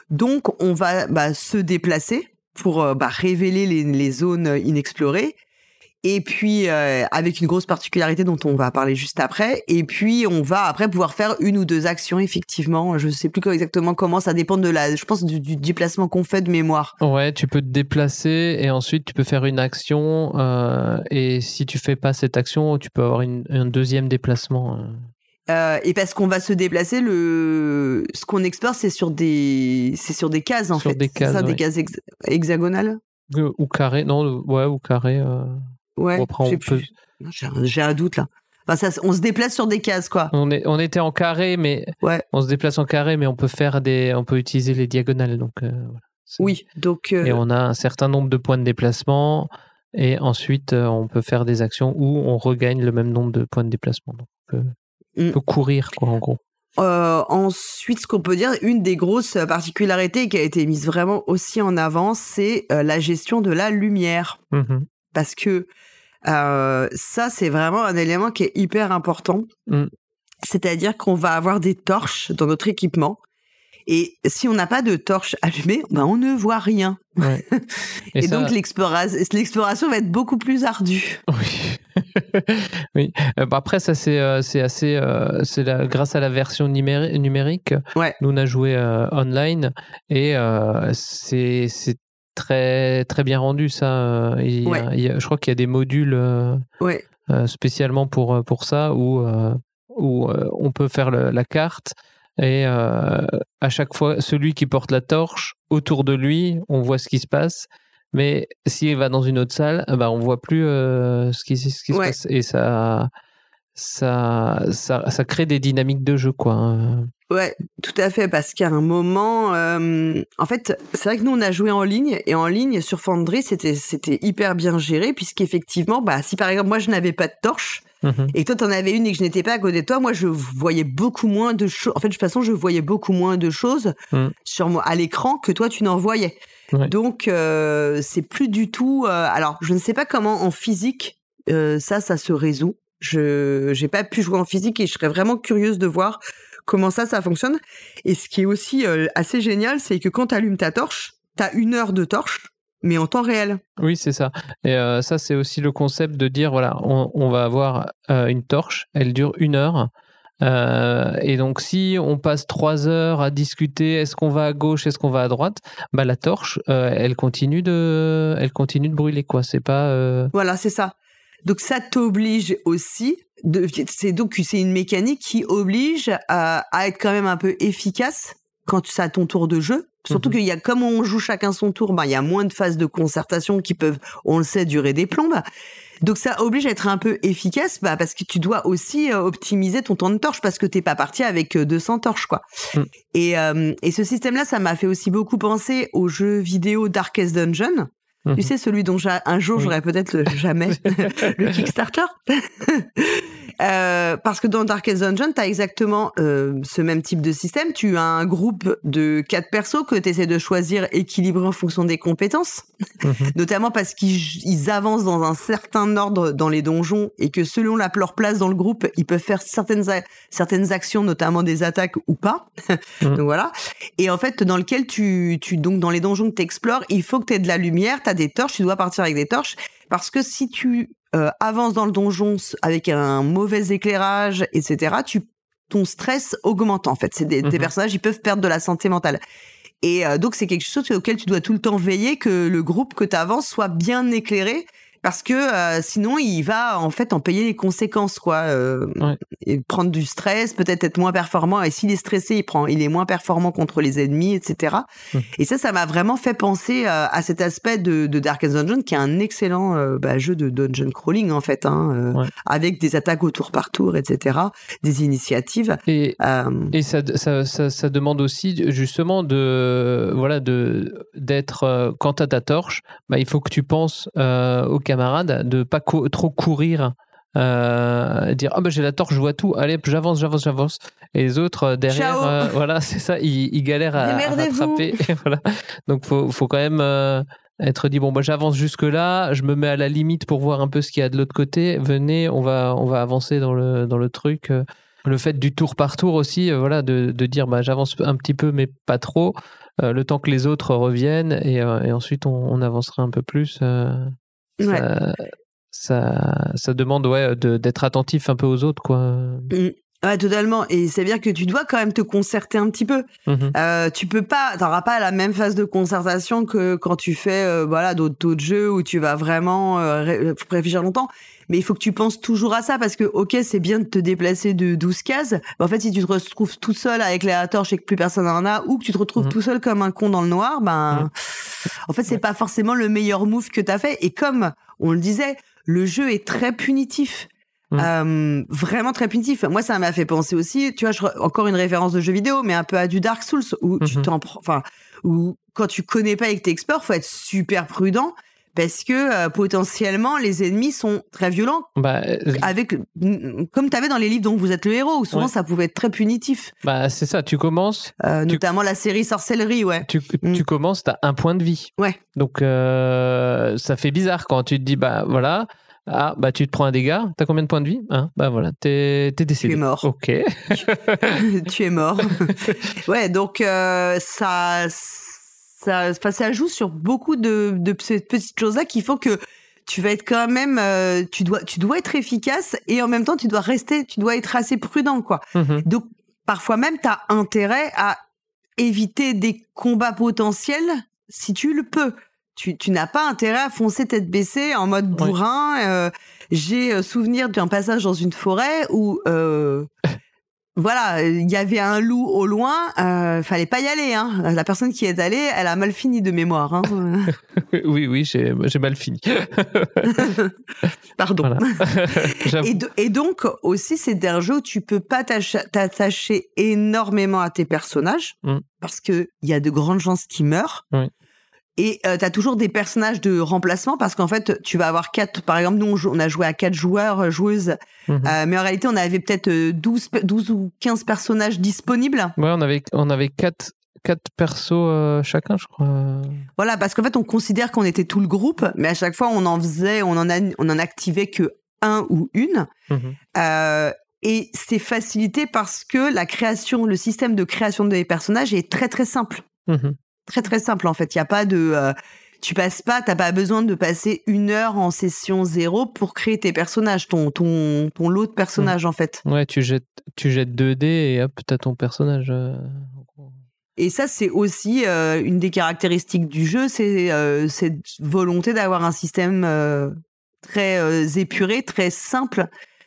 Donc on va se déplacer pour révéler les zones inexplorées. Et puis, avec une grosse particularité dont on va parler juste après. Et puis, on va après pouvoir faire une ou deux actions, effectivement. Je sais plus exactement comment, ça dépend je pense, du déplacement qu'on fait de mémoire. Ouais, tu peux te déplacer et ensuite tu peux faire une action. Et si tu fais pas cette action, tu peux avoir un deuxième déplacement. Et parce qu'on va se déplacer, ce qu'on explore, c'est sur des cases, en fait. Des cases, des cases hexagonales. Ou carrées, ou carrées. Ouais, bon, après, j'ai un doute là. Enfin, on se déplace sur des cases, quoi. On était en carré, mais on se déplace en carré, mais on peut utiliser les diagonales, donc voilà. Oui, donc. Et on a un certain nombre de points de déplacement, et ensuite on peut faire des actions où on regagne le même nombre de points de déplacement. Donc on peut courir, quoi, en gros. Ensuite, ce qu'on peut dire, une des grosses particularités qui a été mise vraiment aussi en avant, c'est la gestion de la lumière. Parce que ça, c'est vraiment un élément qui est hyper important. C'est-à-dire qu'on va avoir des torches dans notre équipement. Et si on n'a pas de torches allumées, on ne voit rien. Ouais. Et donc, l'exploration va être beaucoup plus ardue. Oui. Oui. Après, ça, c'est grâce à la version numérique. Ouais. Nous, on a joué online et c'est très, très bien rendu, ça. Je crois qu'il y a des modules spécialement pour ça où on peut faire la carte. Et à chaque fois, celui qui porte la torche, autour de lui, on voit ce qui se passe. Mais s'il va dans une autre salle, on voit plus ce qui se passe. Et ça crée des dynamiques de jeu, quoi. Ouais, tout à fait, parce qu'à un moment, en fait, c'est vrai que nous on a joué en ligne, et en ligne sur Foundry, c'était hyper bien géré, puisqu'effectivement, si par exemple moi je n'avais pas de torche, et que toi t'en avais une et que je n'étais pas à côté de toi, moi je voyais beaucoup moins de choses. En fait, de toute façon, je voyais beaucoup moins de choses sur moi à l'écran que toi tu n'en voyais. Ouais. Donc c'est plus du tout. Alors, je ne sais pas comment en physique ça se résout. J'ai pas pu jouer en physique et je serais vraiment curieuse de voir comment ça fonctionne. Et ce qui est aussi assez génial, c'est que quand tu allumes ta torche, tu as 1 heure de torche, mais en temps réel. Oui, c'est ça. Et ça, c'est aussi le concept de dire, voilà, on va avoir une torche, elle dure 1 heure. Et donc, si on passe 3 heures à discuter, est-ce qu'on va à gauche, est-ce qu'on va à droite, la torche, elle continue de brûler, quoi. C'est pas... Voilà, c'est ça. Donc, ça t'oblige aussi... C'est une mécanique qui oblige à être quand même un peu efficace quand c'est à ton tour de jeu. Surtout qu'il y a, comme on joue chacun son tour, il y a moins de phases de concertation qui peuvent, on le sait, durer des plombes. Donc ça oblige à être un peu efficace, parce que tu dois aussi optimiser ton temps de torche, parce que t'es pas parti avec 200 torches, quoi. Et ce système-là, ça m'a fait aussi beaucoup penser au jeu vidéo Darkest Dungeon. Tu sais, celui dont un jour j'aurais peut-être jamais le Kickstarter. Parce que dans Darkest Dungeon, t'as exactement ce même type de système. Tu as un groupe de 4 persos que t'essaies de choisir équilibré en fonction des compétences. Notamment parce qu'ils avancent dans un certain ordre dans les donjons et que selon leur place dans le groupe, ils peuvent faire certaines actions, notamment des attaques ou pas. Donc voilà. Et en fait, dans lequel donc dans les donjons que t'explores, il faut que t'aies de la lumière, t'as des torches, tu dois partir avec des torches. Parce que si tu avances dans le donjon avec un mauvais éclairage, etc., ton stress augmente en fait. C'est des personnages, ils peuvent perdre de la santé mentale. Et donc c'est quelque chose auquel tu dois tout le temps veiller, que le groupe que tu avances soit bien éclairé, parce que sinon il va en fait en payer les conséquences, quoi. Et prendre du stress, peut-être être moins performant, et s'il est stressé, il est moins performant contre les ennemis, etc. Et ça m'a vraiment fait penser à cet aspect de Darkest Dungeon, qui est un excellent jeu de dungeon crawling en fait, avec des attaques au tour par tour, etc., des initiatives. Et ça demande aussi justement d'être quand t'as ta torche, il faut que tu penses aux camarades de pas trop courir, dire j'ai la torche, je vois tout, allez j'avance, et les autres derrière voilà, c'est ça, ils galèrent à rattraper. Voilà. Donc faut quand même être dit j'avance jusque là, je me mets à la limite pour voir un peu ce qu'il y a de l'autre côté, venez, on va avancer dans le truc. Le fait du tour par tour aussi, de dire j'avance un petit peu mais pas trop, le temps que les autres reviennent, et ensuite on avancera un peu plus. Ça demande d'être attentif un peu aux autres, quoi. Ouais, totalement. Et c'est bien que tu dois quand même te concerter un petit peu. T'auras pas la même phase de concertation que quand tu fais d'autres jeux où tu vas vraiment réfléchir longtemps. Mais il faut que tu penses toujours à ça, parce que c'est bien de te déplacer de 12 cases. En fait, si tu te retrouves tout seul avec la torche et que plus personne en a, ou que tu te retrouves tout seul comme un con dans le noir, en fait, c'est pas forcément le meilleur move que t'as fait. Et comme on le disait, le jeu est très punitif. Vraiment très punitif. Moi, ça m'a fait penser aussi, tu vois, encore une référence de jeu vidéo, mais un peu à du Dark Souls, où où quand tu connais pas et que t'explores, faut être super prudent, parce que potentiellement les ennemis sont très violents, comme t'avais dans les livres dont vous êtes le héros, où souvent ça pouvait être très punitif. C'est ça, tu commences notamment la série Sorcellerie, tu commences, t'as 1 point de vie, donc ça fait bizarre quand tu te dis tu te prends un dégât, t'as combien de points de vie, t'es décédé. Tu es mort. Ok. Tu es mort. Donc ça joue sur beaucoup de ces petites choses-là qui font que tu vas être quand même, tu dois être efficace, et en même temps tu dois être assez prudent, quoi. Donc parfois même t'as intérêt à éviter des combats potentiels si tu le peux. Tu n'as pas intérêt à foncer tête baissée en mode bourrin. J'ai souvenir d'un passage dans une forêt où il y avait un loup au loin, fallait pas y aller, hein. La personne qui est allée, elle a mal fini de mémoire, hein. Oui, j'ai mal fini. Pardon. Et donc aussi, c'est un jeu où tu peux pas t'attacher énormément à tes personnages, parce que il y a de grandes chances qu'ils meurent. Et t'as toujours des personnages de remplacement, parce qu'en fait, tu vas avoir 4, par exemple, nous, on a joué à 4 joueurs, joueuses, mais en réalité, on avait peut-être 12 ou 15 personnages disponibles. Ouais, on avait 4 persos chacun, je crois. Voilà, parce qu'en fait, on considère qu'on était tout le groupe, mais à chaque fois, on en activait que un ou une. Et c'est facilité parce que le système de création des personnages est très, très simple. Très très simple, en fait. Il y a pas de t'as pas besoin de passer 1 heure en session 0 pour créer tes personnages, ton lot de personnages, en fait. Ouais, tu jettes 2 dés et hop, t'as ton personnage. Et ça, c'est aussi une des caractéristiques du jeu, c'est cette volonté d'avoir un système très épuré, très simple,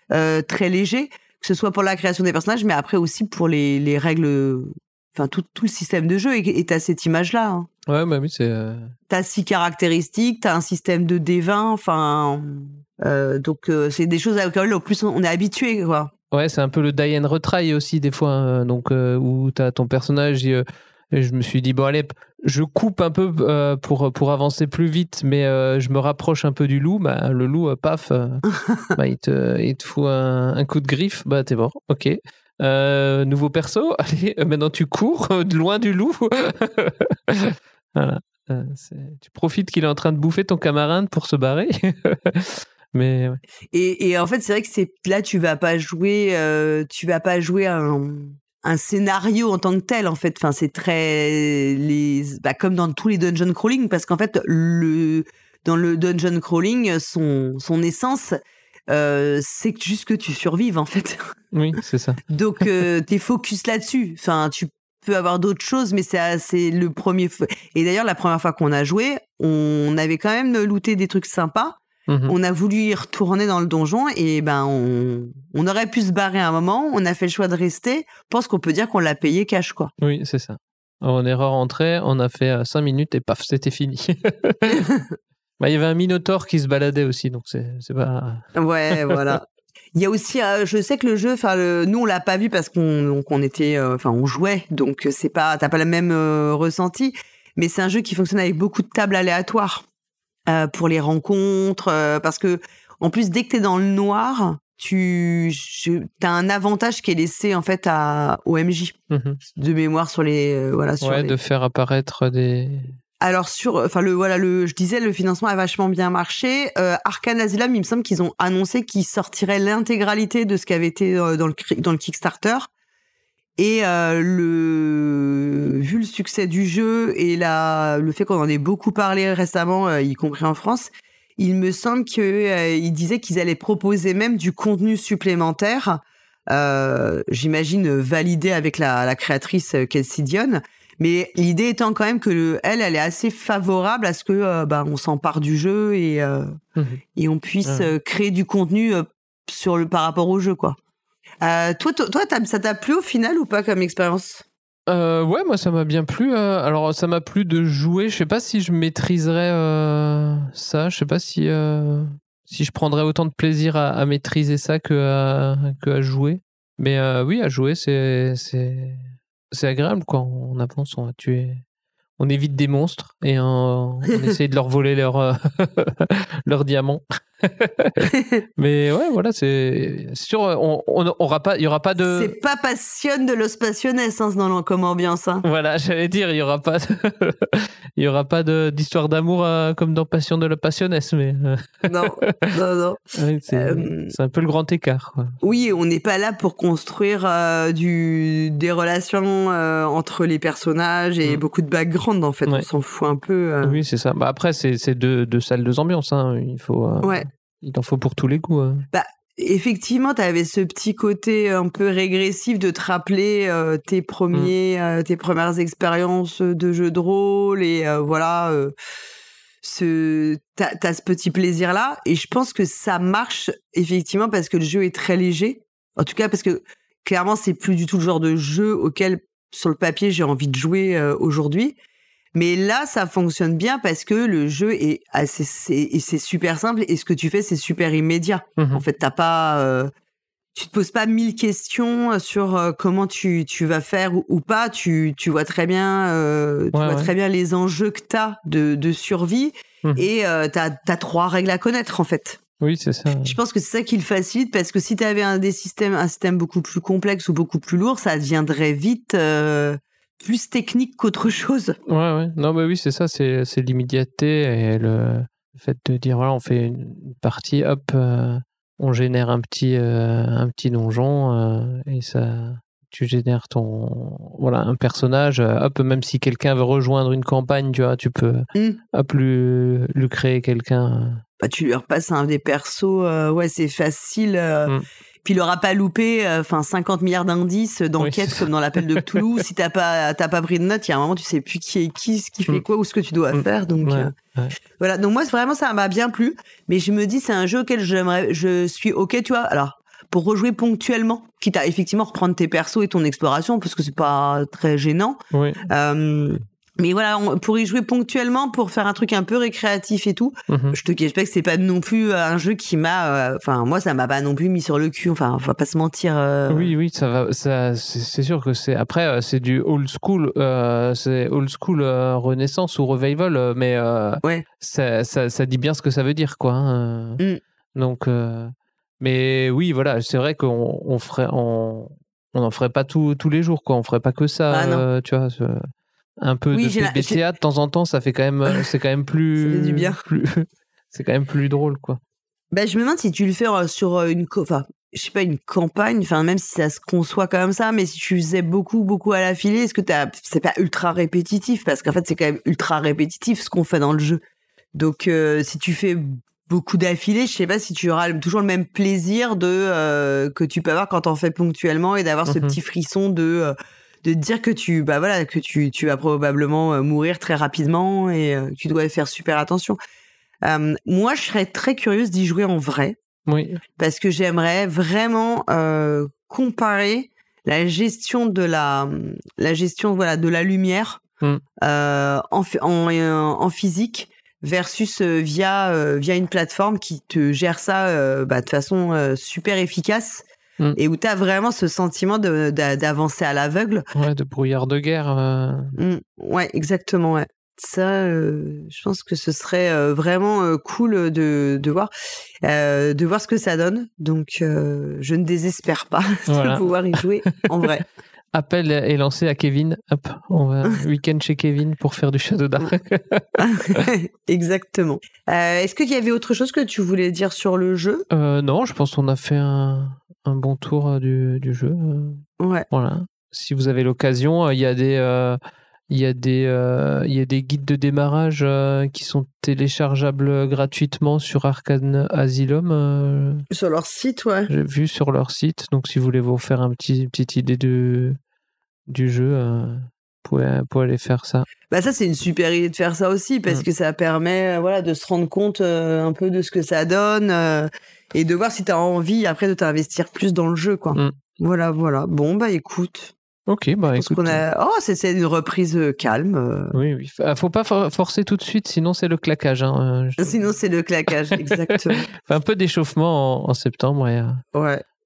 très léger, que ce soit pour la création des personnages, mais après aussi pour les règles. Enfin, tout le système de jeu est à cette image-là. Hein. Ouais, oui, c'est... T'as 6 caractéristiques, t'as un système de D20, donc c'est des choses auxquelles, au plus, on est habitué, quoi. Ouais, c'est un peu le die and retry aussi, des fois, hein, donc, où t'as ton personnage, Et je me suis dit, bon, allez, je coupe un peu pour avancer plus vite, mais je me rapproche un peu du loup. Bah, le loup, paf, bah, il te fout un coup de griffe. Bah, t'es mort. Ok. Nouveau perso. Allez, maintenant tu cours loin du loup. Voilà. Tu profites qu'il est en train de bouffer ton camarade pour se barrer. Mais ouais. Et en fait, c'est vrai que là, tu vas pas jouer un scénario en tant que tel, en fait. Enfin, c'est très comme dans tous les dungeon crawling, parce qu'en fait, dans le dungeon crawling, son essence, c'est juste que tu survives, en fait. Oui, c'est ça. Donc, t'es focus là-dessus. Enfin, tu peux avoir d'autres choses, mais c'est le premier. Et d'ailleurs, la première fois qu'on a joué, on avait quand même looté des trucs sympas. On a voulu y retourner dans le donjon et on aurait pu se barrer à un moment. On a fait le choix de rester. Je pense qu'on peut dire qu'on l'a payé cash, quoi. Oui, c'est ça. On est rentré, on a fait 5 minutes et paf, c'était fini. Bah, il y avait un minotaure qui se baladait aussi, donc c'est pas... Ouais, voilà. Il y a aussi, je sais que le jeu, nous on l'a pas vu parce qu'on était, on jouait, donc t'as pas le même ressenti. Mais c'est un jeu qui fonctionne avec beaucoup de tables aléatoires. Pour les rencontres, parce que en plus dès que t'es dans le noir, t'as un avantage qui est laissé en fait au MJ de mémoire sur les de faire apparaître des. Alors je disais, le financement a vachement bien marché. Arcane Asylum, il me semble qu'ils ont annoncé qu'ils sortiraient l'intégralité de ce qui avait été dans le Kickstarter. Et vu le succès du jeu et le fait qu'on en ait beaucoup parlé récemment, y compris en France, il me semble qu'ils disaient qu'ils allaient proposer même du contenu supplémentaire, j'imagine validé avec la créatrice Kelsey Dion. Mais l'idée étant quand même que elle est assez favorable à ce que on s'empare du jeu et on puisse créer du contenu par rapport au jeu, quoi. Toi, ça t'a plu au final ou pas comme expérience ? Ouais, moi ça m'a bien plu. Alors ça m'a plu de jouer. Je sais pas si je maîtriserais ça. Je sais pas si je prendrais autant de plaisir à maîtriser ça que à jouer. Mais oui, à jouer c'est agréable, quoi. On avance, on va tuer. On évite des monstres et on essaye de leur voler leur diamant. Mais ouais, voilà, c'est sûr, il y aura pas de. C'est pas Passion de Los Passiones comme ambiance. Hein. Voilà, j'allais dire, il y aura pas d'histoire d'amour comme dans Passion de Los Passiones, mais. Non. Ouais, c'est un peu le grand écart, quoi. Oui, on n'est pas là pour construire des relations entre les personnages et beaucoup de background, en fait. Ouais. On s'en fout un peu. Oui, c'est ça. Bah, après, c'est deux salles, deux ambiances. Hein. Il en faut pour tous les goûts. Hein. Bah, effectivement, tu avais ce petit côté un peu régressif de te rappeler tes premières expériences de jeu de rôle et voilà. T'as ce petit plaisir-là. Et je pense que ça marche effectivement parce que le jeu est très léger. En tout cas, parce que clairement, c'est plus du tout le genre de jeu auquel, sur le papier, j'ai envie de jouer aujourd'hui. Mais là, ça fonctionne bien parce que le jeu est c'est super simple et ce que tu fais, c'est super immédiat. En fait, tu te poses pas 1000 questions sur comment tu vas faire ou pas. Tu vois très bien, très bien les enjeux que t'as de survie et t'as 3 règles à connaître, en fait. Oui, c'est ça. Je pense que c'est ça qui le facilite parce que si t'avais un système beaucoup plus complexe ou beaucoup plus lourd, ça deviendrait vite plus technique qu'autre chose. Ouais. Non, mais oui, c'est ça, c'est l'immédiateté et le fait de dire, voilà, on fait une partie, hop, on génère un petit donjon et ça, tu génères un personnage, hop, même si quelqu'un veut rejoindre une campagne, tu vois, tu peux, hop, lui créer quelqu'un. Bah, tu lui repasses un des persos, c'est facile. Puis il aura pas loupé 50 milliards d'indices d'enquêtes comme dans l'appel de Cthulhu. Si t'as pas pris de notes, il y a un moment tu sais plus qui est qui, ce qui fait quoi ou ce que tu dois faire. Donc voilà. Donc moi vraiment ça m'a bien plu, mais je me dis c'est un jeu auquel je suis ok, tu vois. Alors pour rejouer ponctuellement, quitte à effectivement reprendre tes persos et ton exploration parce que c'est pas très gênant. Oui. Mais voilà, pour y jouer ponctuellement, pour faire un truc un peu récréatif et tout, je te cache pas que c'est pas non plus un jeu qui m'a... Enfin, moi, ça m'a pas non plus mis sur le cul. Enfin, on va pas se mentir. Oui, ça va. C'est sûr que c'est... Après, c'est du old school. C'est old school Renaissance ou Revival, mais ouais. ça dit bien ce que ça veut dire, quoi. Hein. Donc... Mais oui, voilà, c'est vrai qu'on n'en ferait pas tous les jours, quoi. On ferait pas que ça, tu vois... Un peu de PBTA de temps en temps, ça fait quand même, c'est quand même plus, ça fait du bien. C'est quand même plus drôle, quoi. Ben, je me demande si tu le fais sur une campagne, enfin, même si ça se conçoit comme ça, mais si tu faisais beaucoup à l'affilée, est-ce que c'est pas ultra répétitif? Parce qu'en fait, c'est quand même ultra répétitif ce qu'on fait dans le jeu. Donc, si tu fais beaucoup d'affilée, je sais pas si tu auras toujours le même plaisir que tu peux avoir quand t'en fais ponctuellement et d'avoir ce petit frisson de te dire que tu vas probablement mourir très rapidement et que tu dois faire super attention. Moi, je serais très curieuse d'y jouer en vrai. Oui. Parce que j'aimerais vraiment comparer la gestion de la lumière en physique versus via une plateforme qui te gère ça de façon super efficace. Et où tu as vraiment ce sentiment d'avancer à l'aveugle. Ouais, de brouillard de guerre. Ouais, exactement, ouais. Ça, je pense que ce serait vraiment cool de voir ce que ça donne. Donc, je ne désespère pas de pouvoir y jouer en vrai. Appel est lancé à Kevin. Hop, on va week-end chez Kevin pour faire du Shadow Dark. Exactement. Est-ce qu'il y avait autre chose que tu voulais dire sur le jeu ? Non, je pense qu'on a fait un bon tour du jeu. Ouais. Voilà. Si vous avez l'occasion, il y a des guides de démarrage qui sont téléchargeables gratuitement sur Arcane Asylum. Sur leur site, ouais. J'ai vu sur leur site. Donc, si vous voulez vous faire une petite idée du jeu, vous pouvez aller faire ça. Bah ça, c'est une super idée de faire ça aussi parce que ça permet de se rendre compte un peu de ce que ça donne et de voir si tu as envie après de t'investir plus dans le jeu, quoi. Voilà. Bon, bah écoute. Ok, bah écoute. C'est une reprise calme. Oui. Faut pas forcer tout de suite, sinon c'est le claquage. Hein. Sinon c'est le claquage, exactement. Un peu d'échauffement en septembre et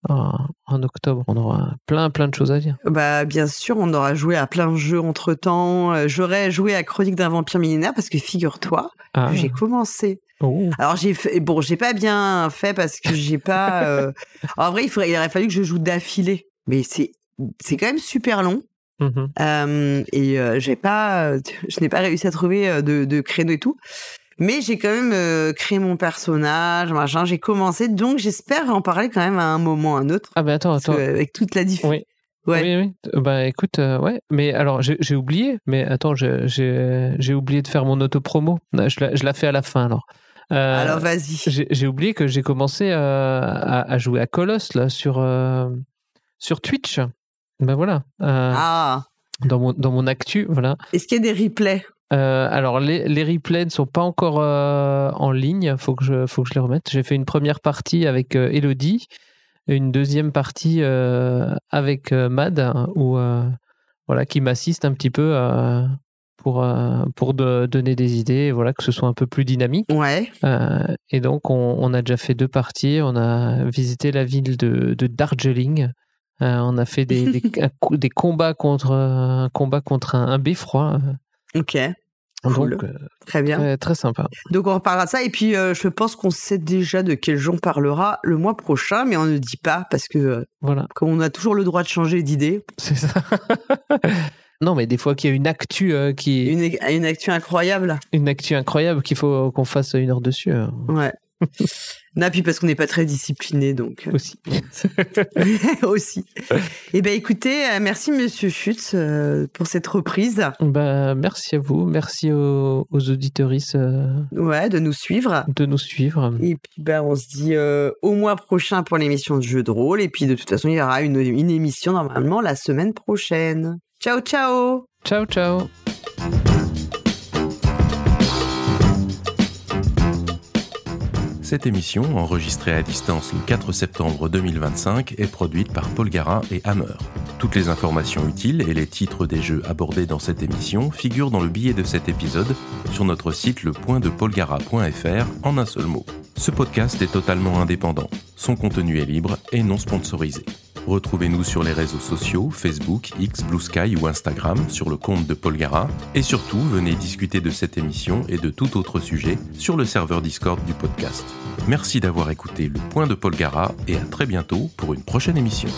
en octobre, on aura plein de choses à dire. Bah bien sûr, on aura joué à plein de jeux entre temps. J'aurais joué à Chronique d'un vampire millénaire parce que figure-toi que j'ai commencé. Oh. Alors j'ai pas bien fait parce que j'ai pas. En vrai, il aurait fallu que je joue d'affilée, mais c'est quand même super long. Et je n'ai pas réussi à trouver de créneau et tout. Mais j'ai quand même créé mon personnage, machin. J'ai commencé, donc j'espère en parler quand même à un moment ou à un autre. Ah ben attends. Avec toute la différence. Oui. Ouais. Oui. Bah écoute, ouais. Mais alors j'ai oublié. Mais attends, j'ai oublié de faire mon auto-promo. Je la fais à la fin alors. Alors vas-y. J'ai oublié que j'ai commencé à jouer à Colosse là sur Twitch. Ben voilà. Dans mon actu, voilà. Est-ce qu'il y a des replays ? Alors les replays ne sont pas encore en ligne. Faut que je les remette. J'ai fait une première partie avec Elodie, une deuxième partie avec Mad, qui m'assiste un petit peu pour donner des idées, voilà, que ce soit un peu plus dynamique. Ouais. Et donc on a déjà fait 2 parties. On a visité la ville de Darjeeling. On a fait des combats contre un beffroi. Ok. Cool. Donc, très bien. Très, très sympa. Donc on reparlera de ça et puis je pense qu'on sait déjà de quel jeu on parlera le mois prochain, mais on ne dit pas parce que comme on a toujours le droit de changer d'idée. C'est ça. Non, mais des fois qu'il y a une actu une actu incroyable. Une actu incroyable qu'il faut qu'on fasse 1 heure dessus. Ouais. Non, puis parce qu'on n'est pas très discipliné, donc. Aussi. Aussi. Eh ben, écoutez, merci Monsieur Schutz pour cette reprise. Bah, merci à vous, merci aux auditeuristes. De nous suivre. Et puis, on se dit au mois prochain pour l'émission de jeu de rôle. Et puis, de toute façon, il y aura une émission normalement la semaine prochaine. Ciao, ciao. Ciao, ciao. Cette émission, enregistrée à distance le 4 septembre 2025, est produite par Paul Gara et Hammer. Toutes les informations utiles et les titres des jeux abordés dans cette émission figurent dans le billet de cet épisode sur notre site lepointdepaulgara.fr en un seul mot. Ce podcast est totalement indépendant. Son contenu est libre et non sponsorisé. Retrouvez-nous sur les réseaux sociaux, Facebook, X, Blue Sky ou Instagram sur le compte de Paul Gara. Et surtout, venez discuter de cette émission et de tout autre sujet sur le serveur Discord du podcast. Merci d'avoir écouté Le Point de Paul Gara et à très bientôt pour une prochaine émission.